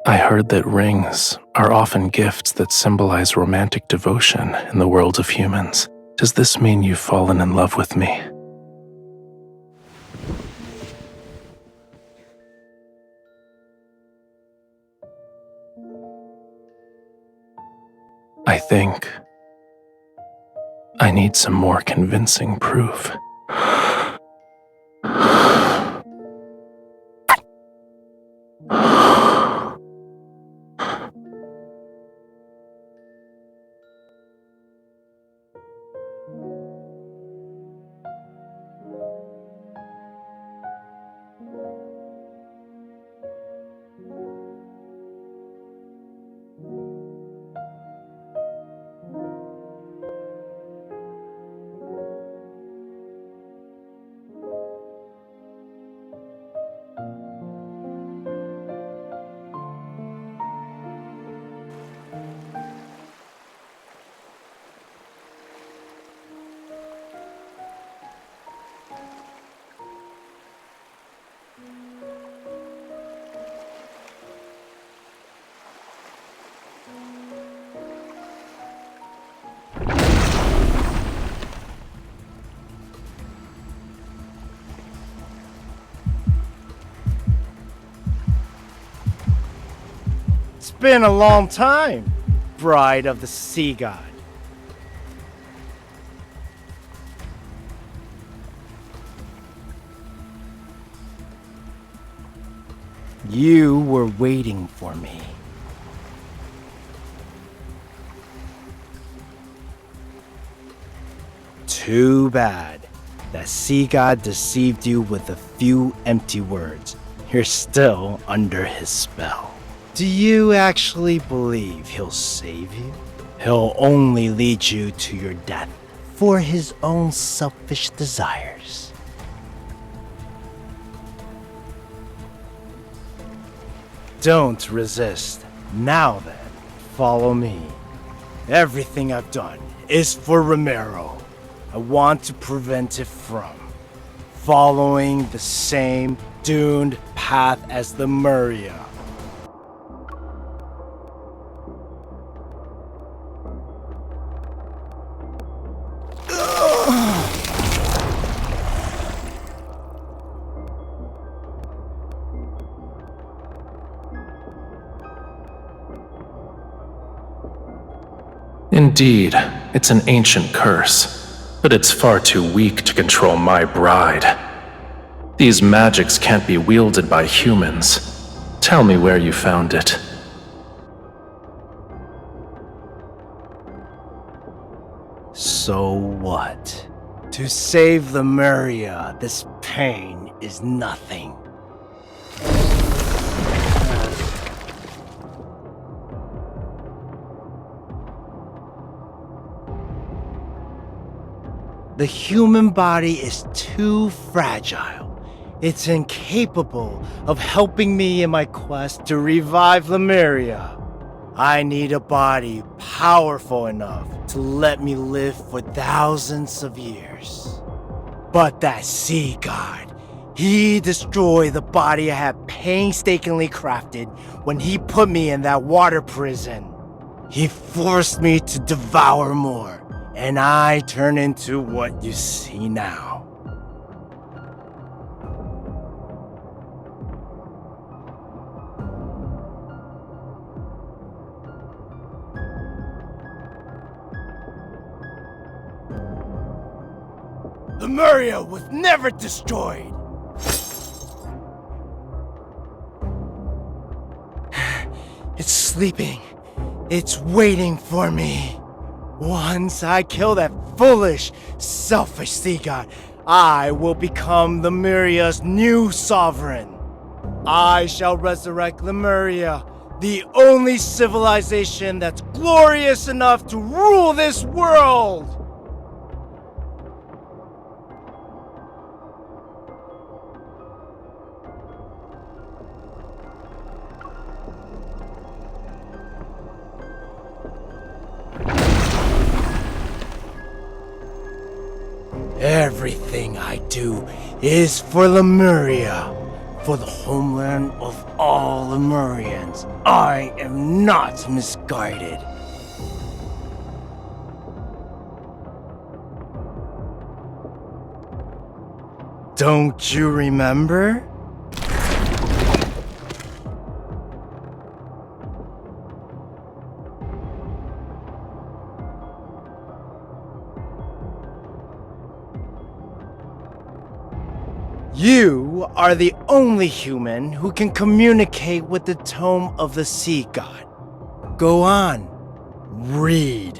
Speaker 6: I heard that rings are often gifts that symbolize romantic devotion in the world of humans. Does this mean you've fallen in love with me? I think I need some more convincing proof.
Speaker 5: It's been a long time, bride of the sea god. You were waiting for me. Too bad that sea god deceived you with a few empty words. You're still under his spell. Do you actually believe he'll save you? He'll only lead you to your death for his own selfish desires. Don't resist. Now then, follow me. Everything I've done is for Romirro. I want to prevent it from following the same doomed path as the Muria.
Speaker 6: Indeed, it's an ancient curse, but it's far too weak to control my bride. These magics can't be wielded by humans. Tell me where you found it.
Speaker 5: So what? To save Lemuria, this pain is nothing. The human body is too fragile. It's incapable of helping me in my quest to revive Lemuria. I need a body powerful enough to let me live for thousands of years. But that sea god, he destroyed the body I had painstakingly crafted when he put me in that water prison. He forced me to devour more, and I turn into what you see now. Lemuria was never destroyed! It's sleeping. It's waiting for me. Once I kill that foolish, selfish sea god, I will become Lemuria's new sovereign. I shall resurrect Lemuria, the only civilization that's glorious enough to rule this world! Everything I do is for Lemuria, for the homeland of all Lemurians. I am not misguided. Don't you remember? You are the only human who can communicate with the tome of the sea god. Go on, read.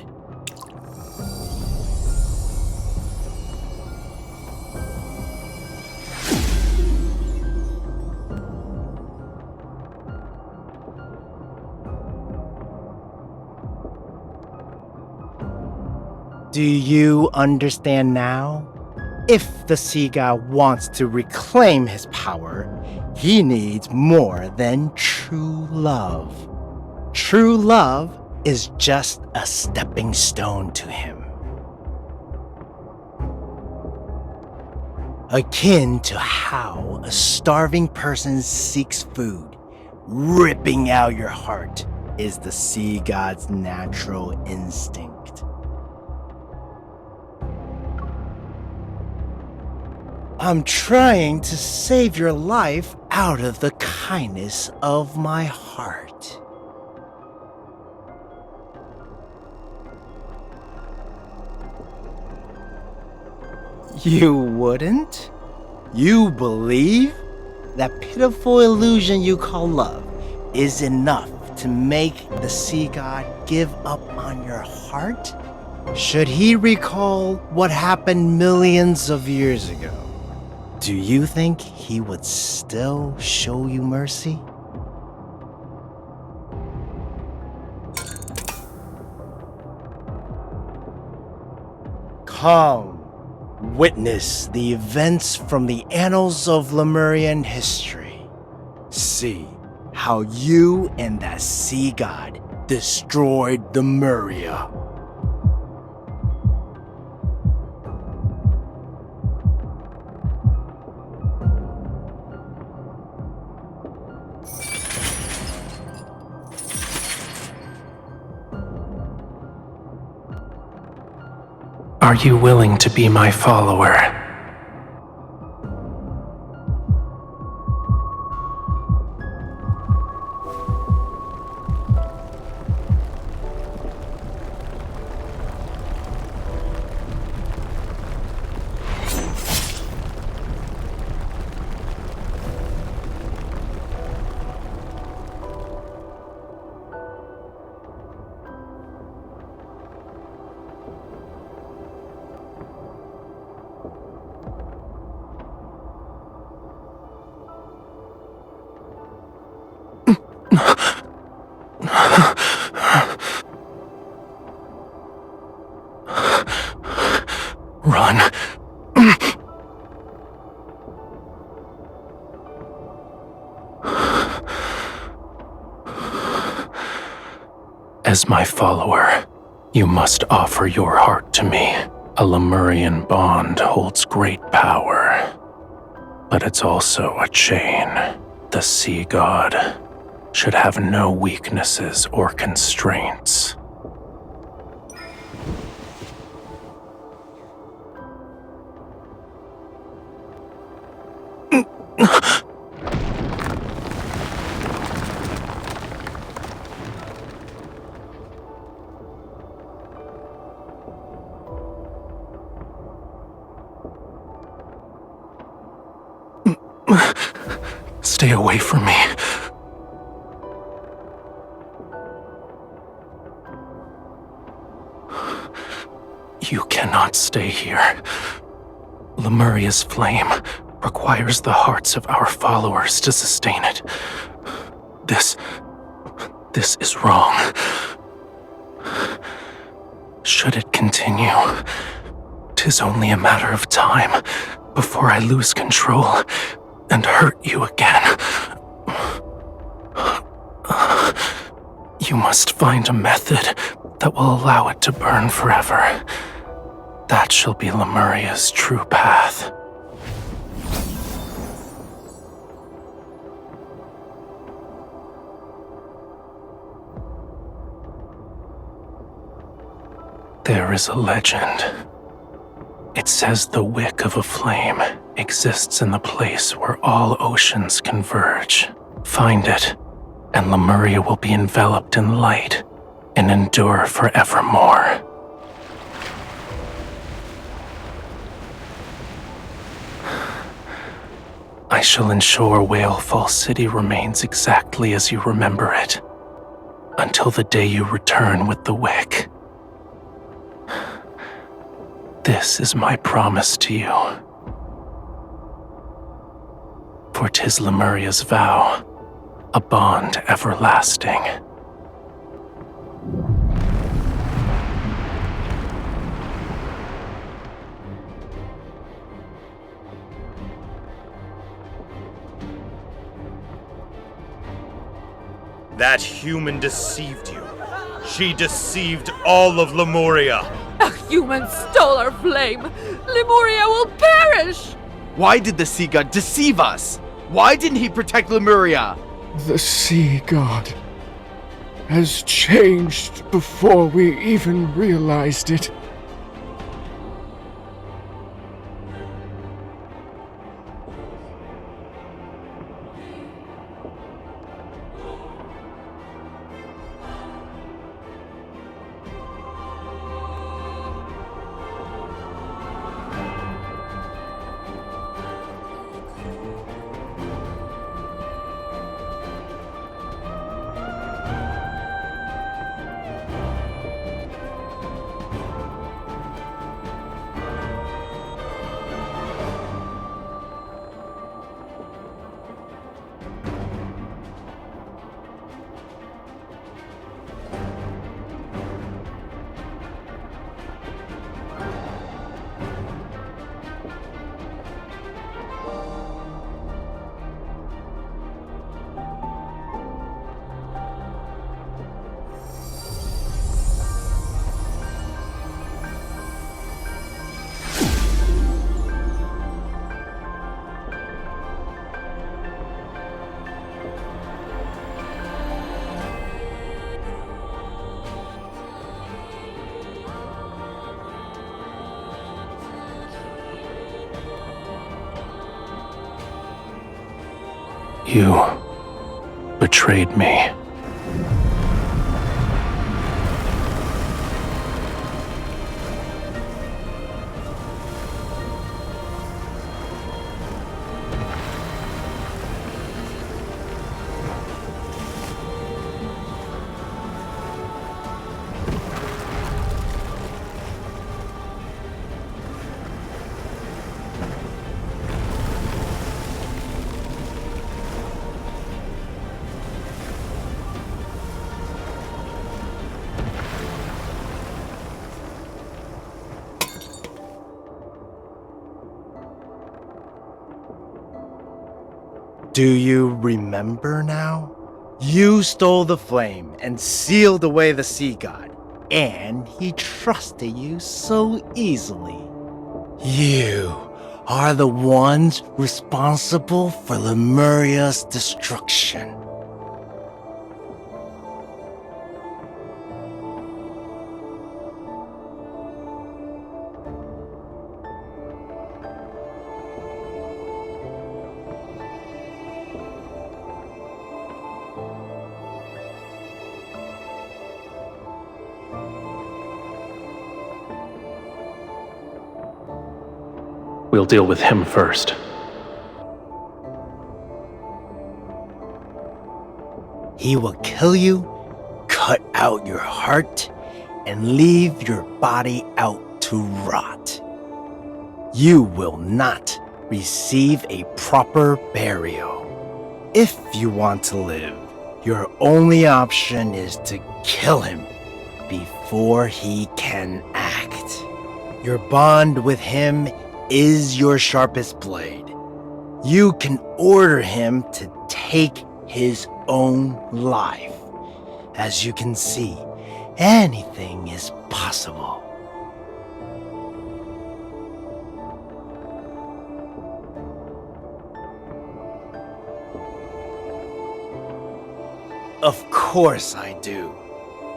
Speaker 5: Do you understand now? If the sea god wants to reclaim his power, he needs more than true love. True love is just a stepping stone to him. Akin to how a starving person seeks food, ripping out your heart is the sea god's natural instinct. I'm trying to save your life out of the kindness of my heart. You wouldn't? You believe? That pitiful illusion you call love is enough to make the sea god give up on your heart? Should he recall what happened millions of years ago? Do you think he would still show you mercy? Come, witness the events from the annals of Lemurian history. See how you and that sea god destroyed Lemuria.
Speaker 6: Are you willing to be my follower? Run. As my follower, you must offer your heart to me. A Lemurian bond holds great power, but it's also a chain. The sea god should have no weaknesses or constraints. Stay away from me. You cannot stay here. Lemuria's flame requires the hearts of our followers to sustain it. This is wrong. Should it continue, 'tis only a matter of time before I lose control and hurt you again. You must find a method that will allow it to burn forever. That shall be Lemuria's true path. There is a legend. It says the wick of a flame exists in the place where all oceans converge. Find it, and Lemuria will be enveloped in light and endure forevermore. I shall ensure Whalefall City remains exactly as you remember it, until the day you return with the wick. This is my promise to you. For 'tis Lemuria's vow, a bond everlasting.
Speaker 5: That human deceived you. She deceived all of Lemuria.
Speaker 15: A human stole our flame! Lemuria will perish!
Speaker 1: Why did the sea god deceive us? Why didn't he protect Lemuria?
Speaker 16: The sea god has changed before we even realized it.
Speaker 6: You betrayed me.
Speaker 5: Do you remember now? You stole the flame and sealed away the sea god, and he trusted you so easily. You are the ones responsible for Lemuria's destruction.
Speaker 6: We'll deal with him first.
Speaker 5: He will kill you, cut out your heart, and leave your body out to rot. You will not receive a proper burial. If you want to live, your only option is to kill him before he can act. Your bond with him is your sharpest blade. You can order him to take his own life. As you can see, anything is possible. Of course I do.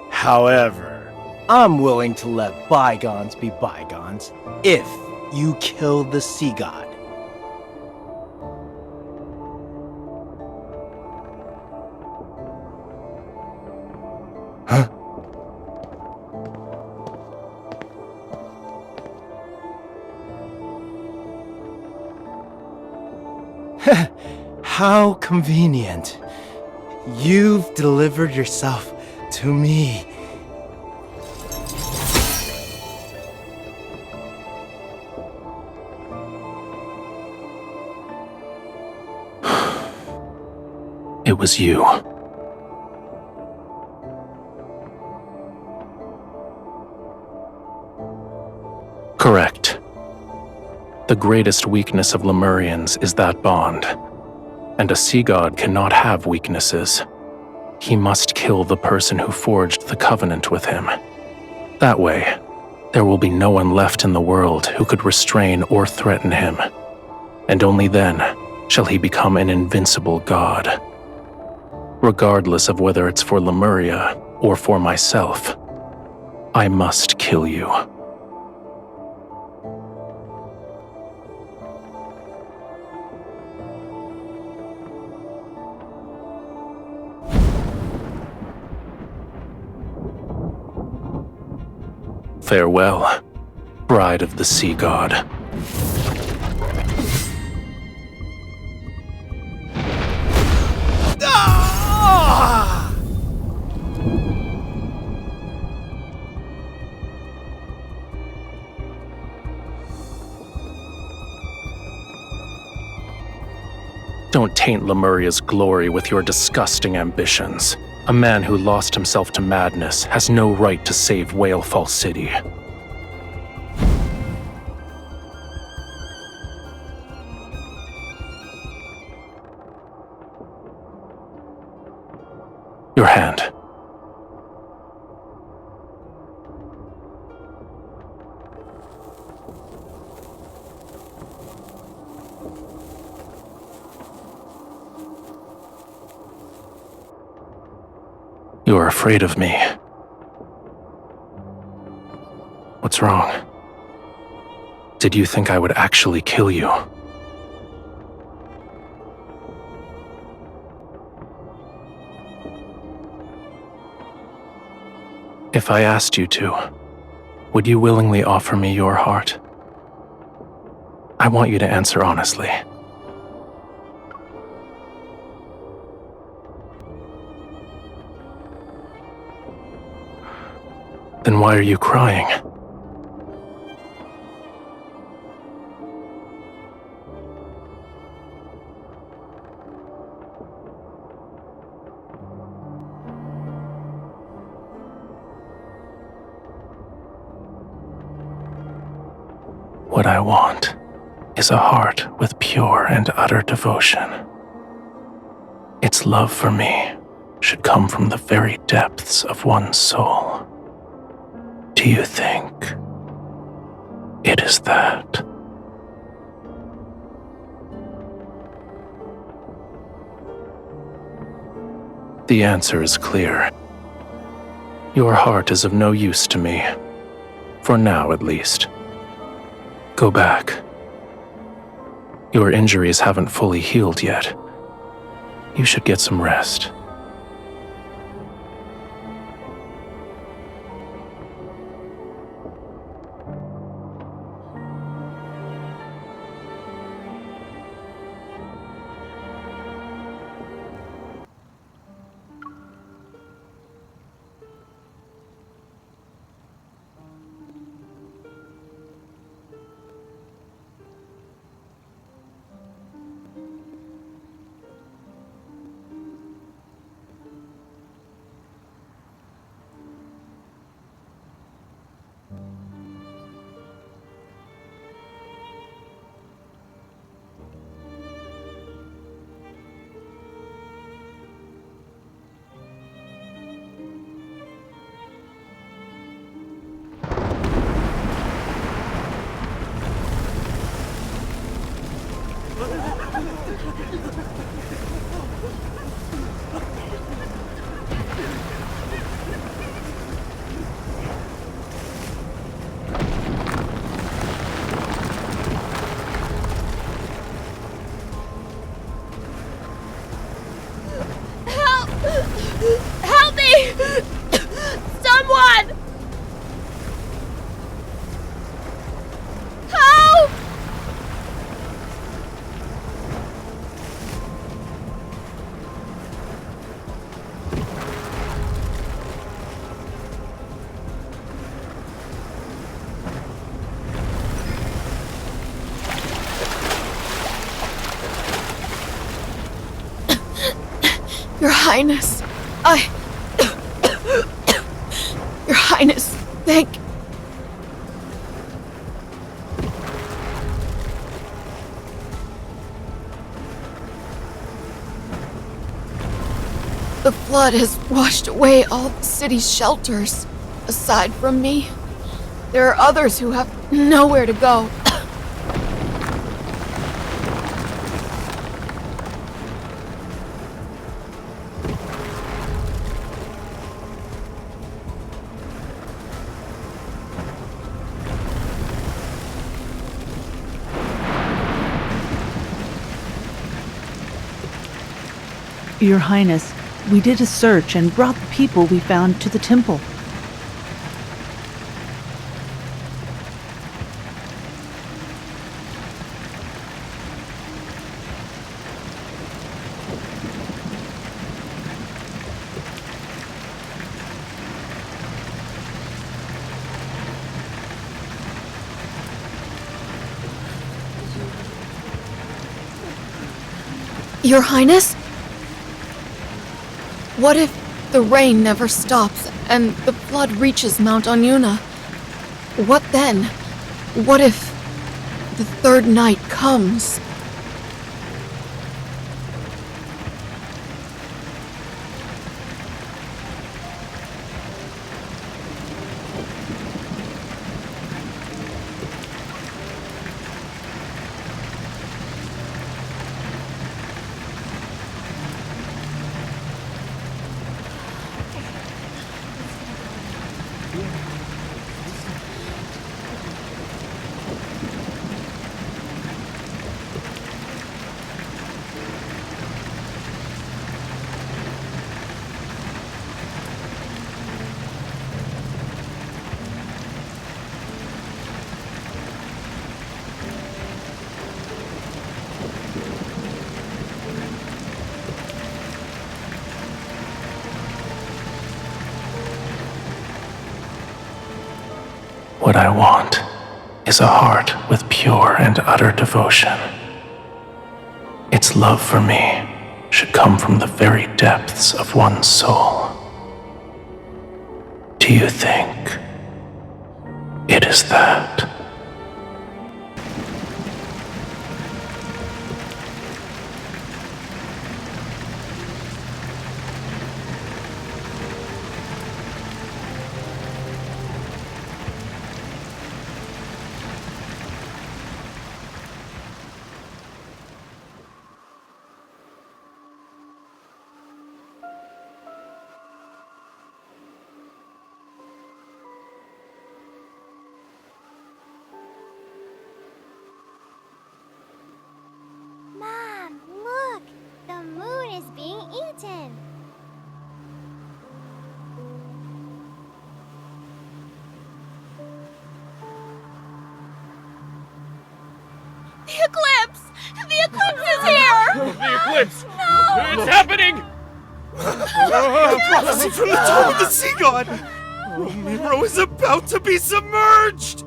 Speaker 5: However, I'm willing to let bygones be bygones if you kill the sea god. Huh? How convenient. You've delivered yourself to me.
Speaker 6: It was you. Correct. The greatest weakness of Lemurians is that bond. And a sea god cannot have weaknesses. He must kill the person who forged the covenant with him. That way, there will be no one left in the world who could restrain or threaten him. And only then shall he become an invincible god. Regardless of whether it's for Lemuria or for myself, I must kill you. Farewell, bride of the sea god. Don't taint Lemuria's glory with your disgusting ambitions. A man who lost himself to madness has no right to save Whalefall City. Your hand. You are afraid of me. What's wrong? Did you think I would actually kill you? If I asked you to, would you willingly offer me your heart? I want you to answer honestly. Then why are you crying? What I want is a heart with pure and utter devotion. its love for me should come from the very depths of one's soul. Do you think it is that? The answer is clear. Your heart is of no use to me. For now, at least. Go back. Your injuries haven't fully healed yet. You should get some rest.
Speaker 15: Help me! Someone! Help!
Speaker 3: Your Highness, Your Highness, thank... The flood has washed away all the city's shelters. Aside from me, there are others who have nowhere to go.
Speaker 10: Your Highness, we did a search and brought the people we found to the temple.
Speaker 3: Your Highness? What if the rain never stops and the flood reaches Mount Onyuna? What then? What if the third night comes?
Speaker 6: What I want is a heart with pure and utter devotion. Its love for me should come from the very depths of one's soul. Do you think it is that?
Speaker 15: The eclipse! The eclipse is here!
Speaker 2: The eclipse!
Speaker 15: No!
Speaker 2: It's happening!
Speaker 1: The prophecy from the tome of the sea god! Romirro is about to be submerged!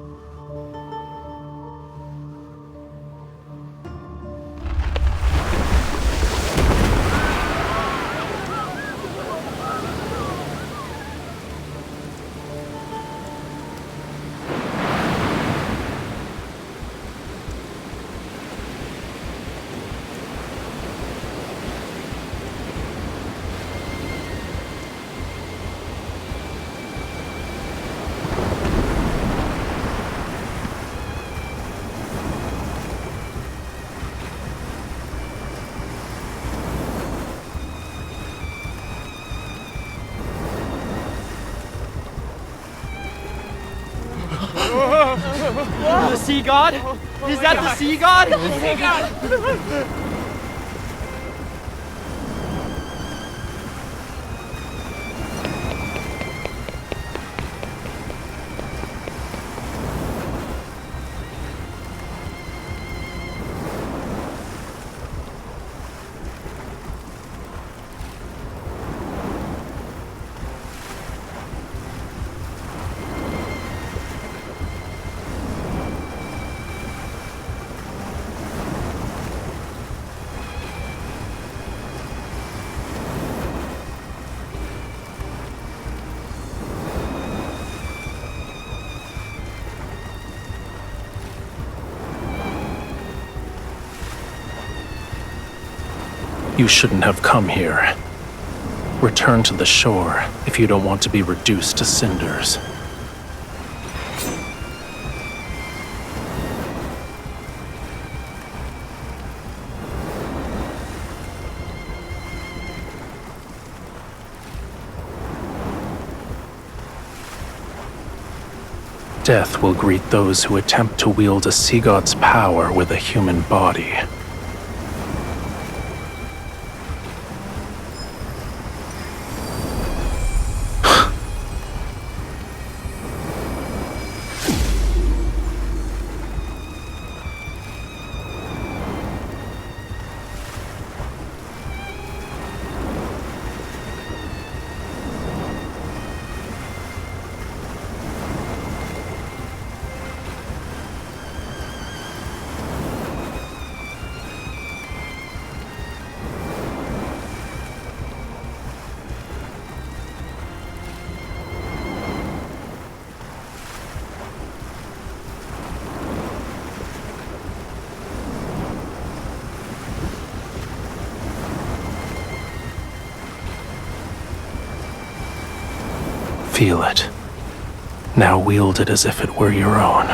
Speaker 9: The sea god? Is that the sea god?
Speaker 15: The sea god!
Speaker 6: You shouldn't have come here. Return to the shore if you don't want to be reduced to cinders. Death will greet those who attempt to wield a sea god's power with a human body. Feel it. Now wield it as if it were your own.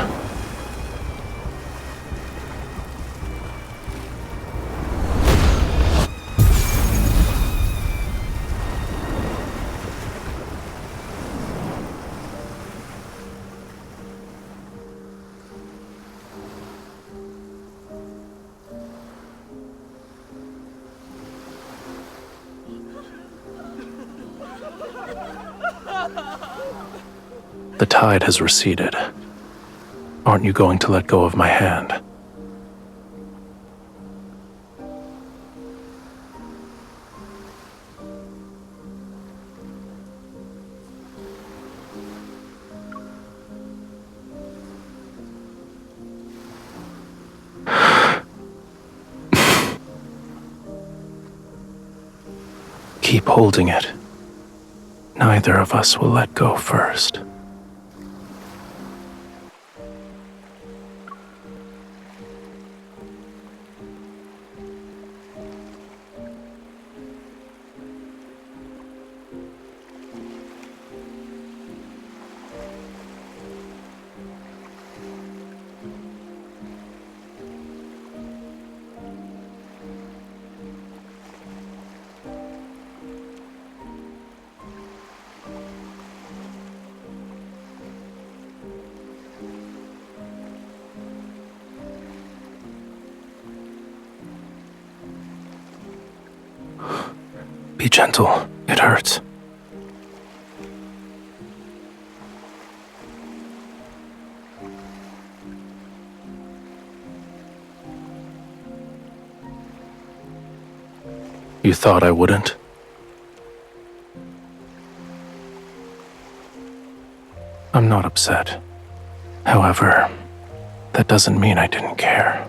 Speaker 6: The tide has receded. Aren't you going to let go of my hand? Keep holding it. Neither of us will let go first. Be gentle. It hurts. You thought I wouldn't? I'm not upset. However, that doesn't mean I didn't care.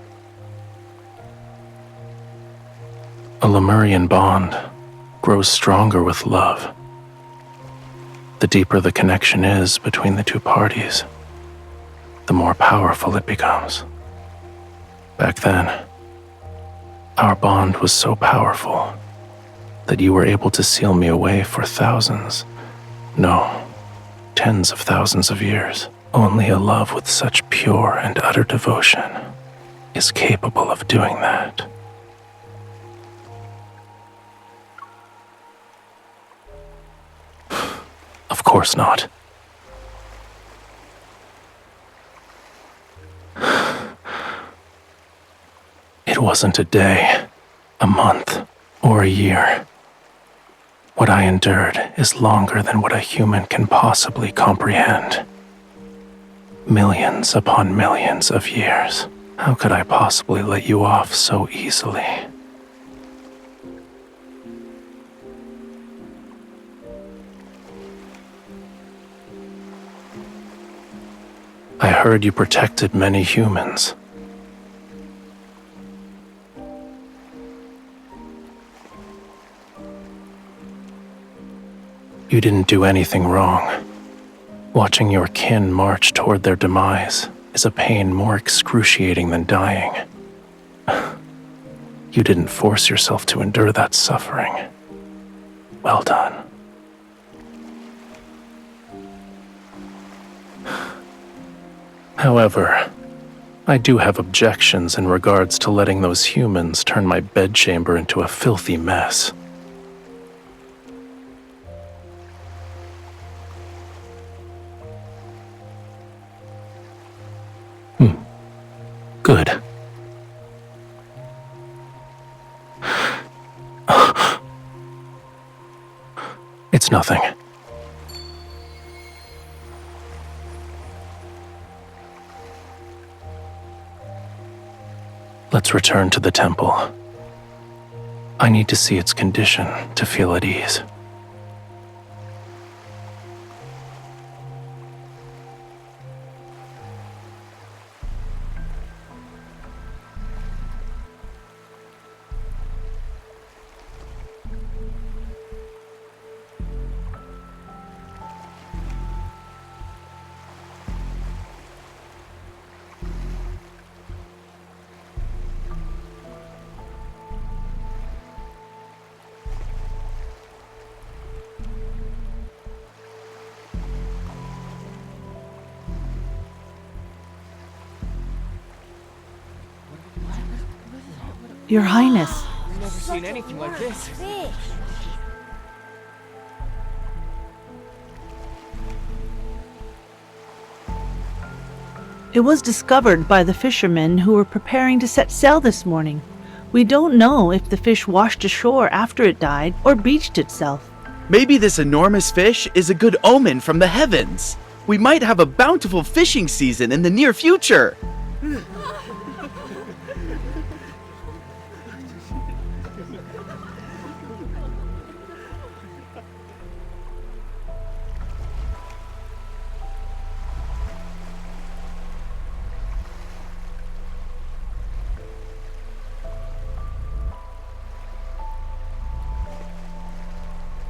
Speaker 6: A Lemurian bond grows stronger with love. The deeper the connection is between the two parties, the more powerful it becomes. Back then, our bond was so powerful that you were able to seal me away for thousands, no, tens of thousands of years. Only a love with such pure and utter devotion is capable of doing that. Of course not. It wasn't a day, a month, or a year. What I endured is longer than what a human can possibly comprehend. Millions upon millions of years. How could I possibly let you off so easily? I heard you protected many humans. You didn't do anything wrong. Watching your kin march toward their demise is a pain more excruciating than dying. You didn't force yourself to endure that suffering. Well done. However, I do have objections in regards to letting those humans turn my bedchamber into a filthy mess. Good. It's nothing. Let's return to the temple. I need to see its condition to feel at ease.
Speaker 10: Your Highness.
Speaker 5: I've never seen anything like this.
Speaker 10: It was discovered by the fishermen who were preparing to set sail this morning. We don't know if the fish washed ashore after it died or beached itself.
Speaker 17: Maybe this enormous fish is a good omen from the heavens. We might have a bountiful fishing season in the near future.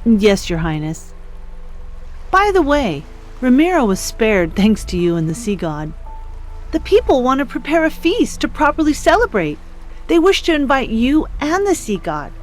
Speaker 10: Yes, Your Highness. By the way, Romirro was spared thanks to you and the sea god. The people want to prepare a feast to properly celebrate. They wish to invite you and the sea god.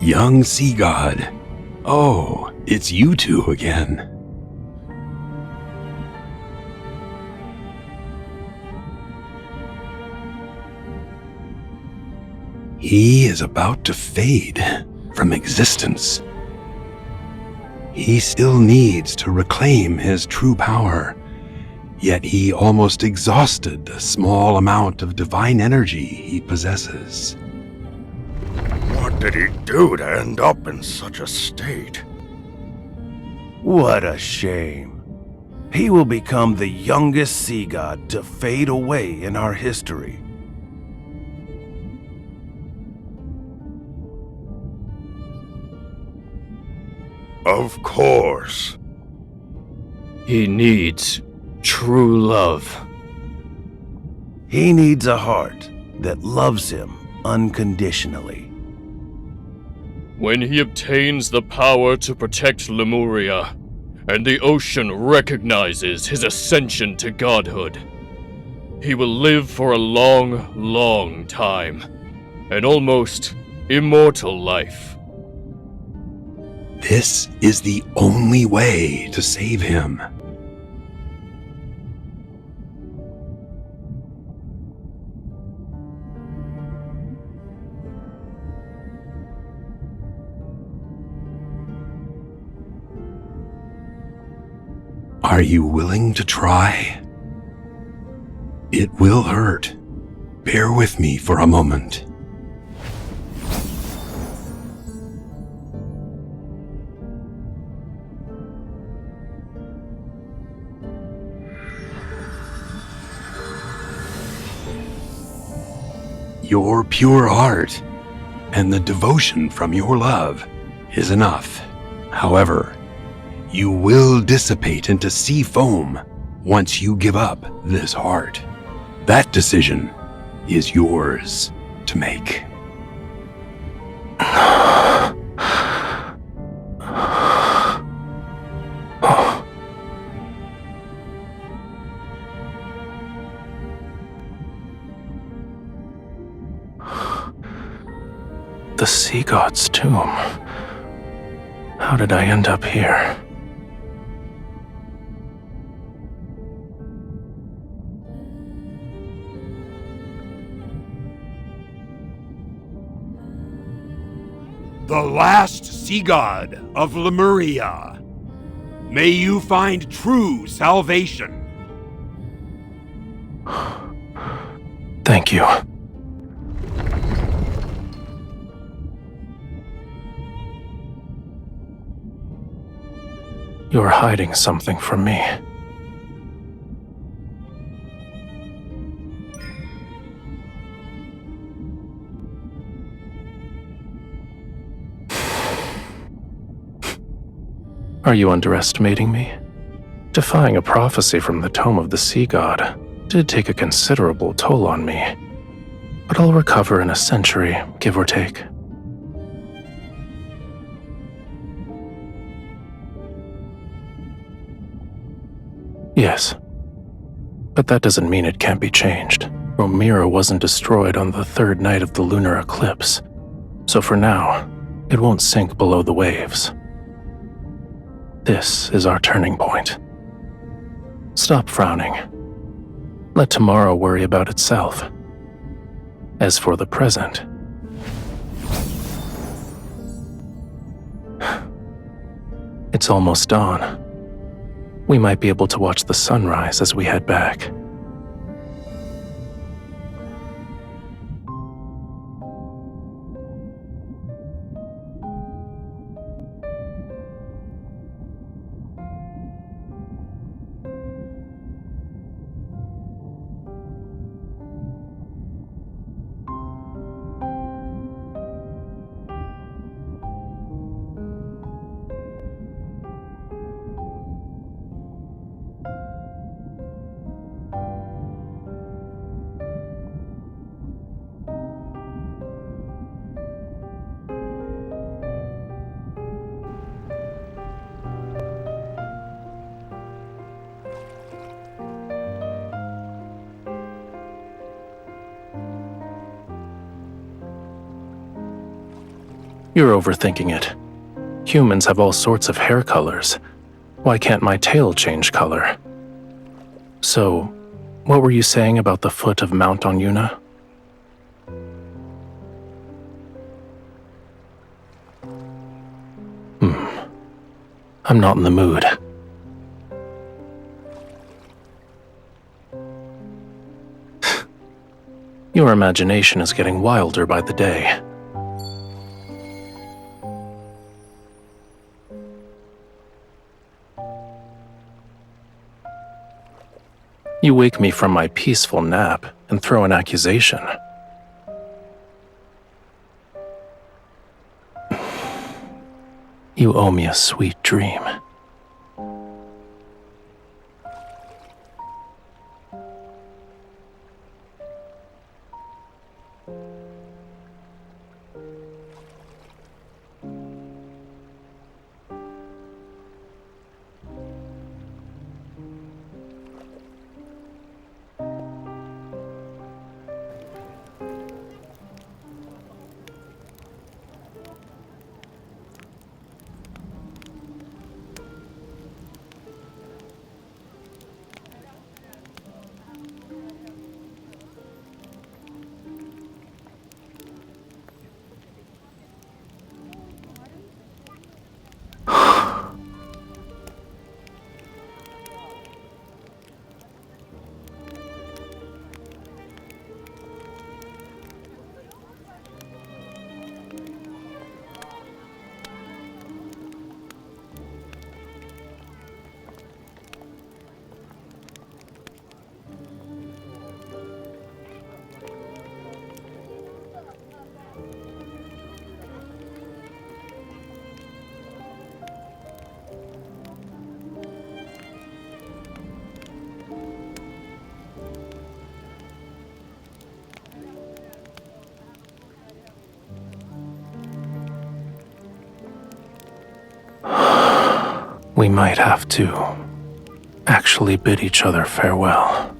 Speaker 12: Young sea god. Oh, it's you two again. He is about to fade from existence. He still needs to reclaim his true power, yet he almost exhausted the small amount of divine energy he possesses.
Speaker 11: What did he do to end up in such a state?
Speaker 13: What a shame. He will become the youngest sea god to fade away in our history.
Speaker 11: Of course.
Speaker 2: He needs true love.
Speaker 13: He needs a heart that loves him unconditionally.
Speaker 2: When he obtains the power to protect Lemuria, and the ocean recognizes his ascension to godhood, he will live for a long, long time, an almost immortal life.
Speaker 12: This is the only way to save him. Are you willing to try? It will hurt. Bear with me for a moment. Your pure heart and the devotion from your love is enough. However, you will dissipate into sea foam once you give up this heart. That decision is yours to make.
Speaker 6: The sea god's tomb. How did I end up here?
Speaker 18: The last sea god of Lemuria. May you find true salvation.
Speaker 6: Thank you. You're hiding something from me. Are you underestimating me? Defying a prophecy from the Tome of the Sea God did take a considerable toll on me, but I'll recover in a century, give or take. Yes, but that doesn't mean it can't be changed. Romirro wasn't destroyed on the third night of the lunar eclipse, so for now, it won't sink below the waves. This is our turning point. Stop frowning. Let tomorrow worry about itself. As for the present, it's almost dawn. We might be able to watch the sunrise as we head back. You're overthinking it. Humans have all sorts of hair colors. Why can't my tail change color? So, what were you saying about the foot of Mount Onyuna? I'm not in the mood. Your imagination is getting wilder by the day. You wake me from my peaceful nap and throw an accusation. You owe me a sweet dream. We might have to actually bid each other farewell.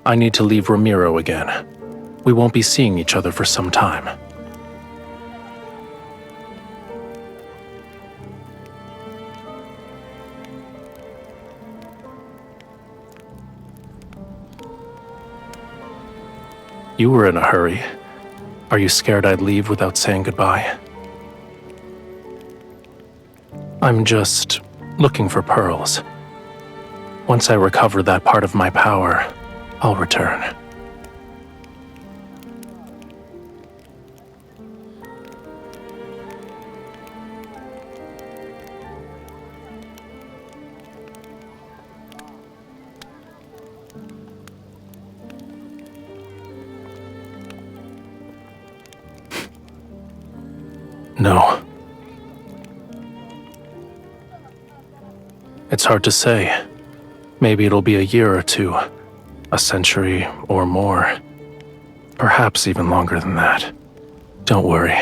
Speaker 6: I need to leave Romirro again. We won't be seeing each other for some time. You were in a hurry. Are you scared I'd leave without saying goodbye? I'm just looking for pearls. Once I recover that part of my power, I'll return. No. It's hard to say. Maybe it'll be a year or two, a century or more. Perhaps even longer than that. Don't worry.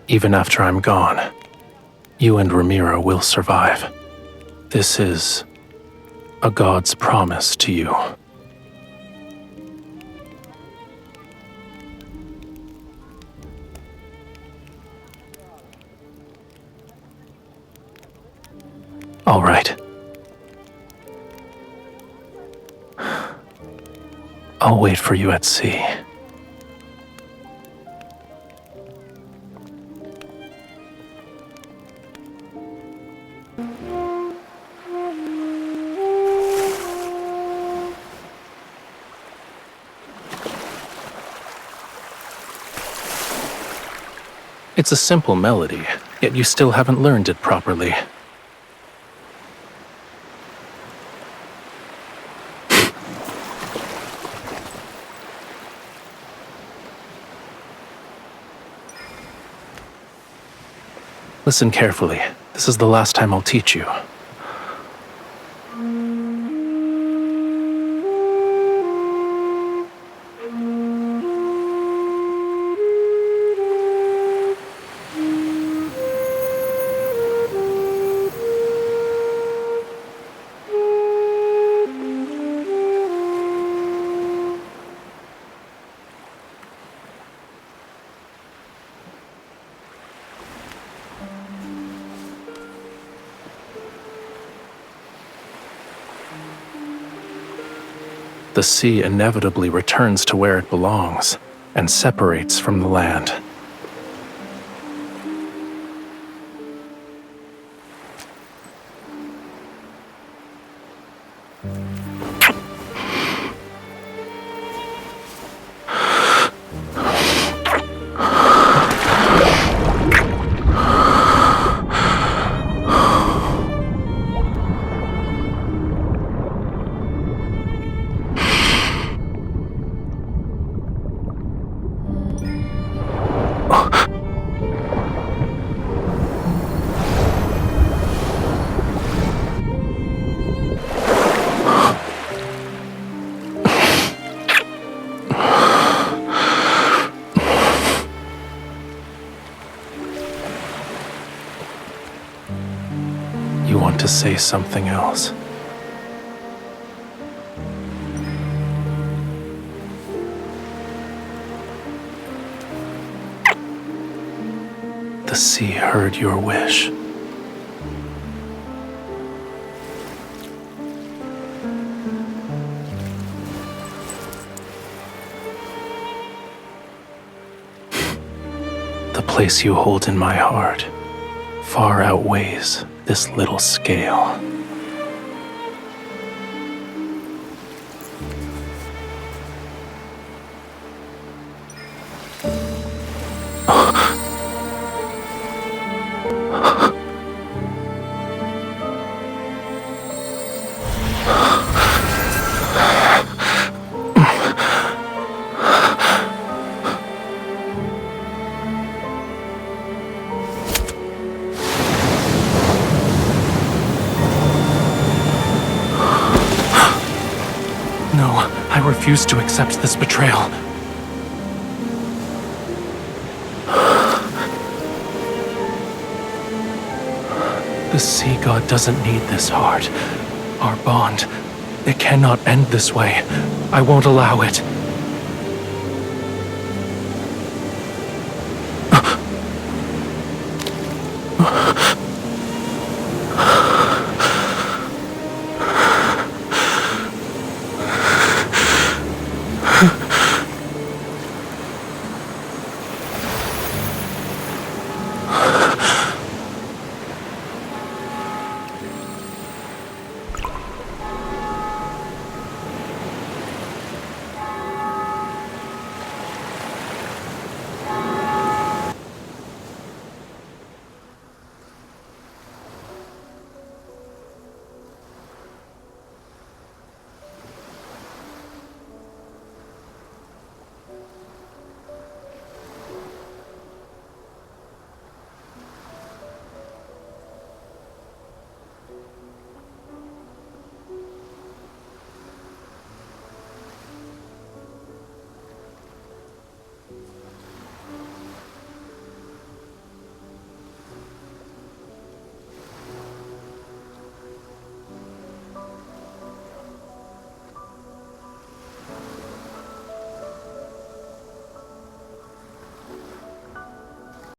Speaker 6: Even after I'm gone, you and Romirro will survive. This is a god's promise to you. All right. I'll wait for you at sea. It's a simple melody, yet you still haven't learned it properly. Listen carefully. This is the last time I'll teach you. The sea inevitably returns to where it belongs and separates from the land. You want to say something else? The sea heard your wish. The place you hold in my heart far outweighs this little scale. I refuse to accept this betrayal. The sea god doesn't need this heart. Our bond, it cannot end this way. I won't allow it.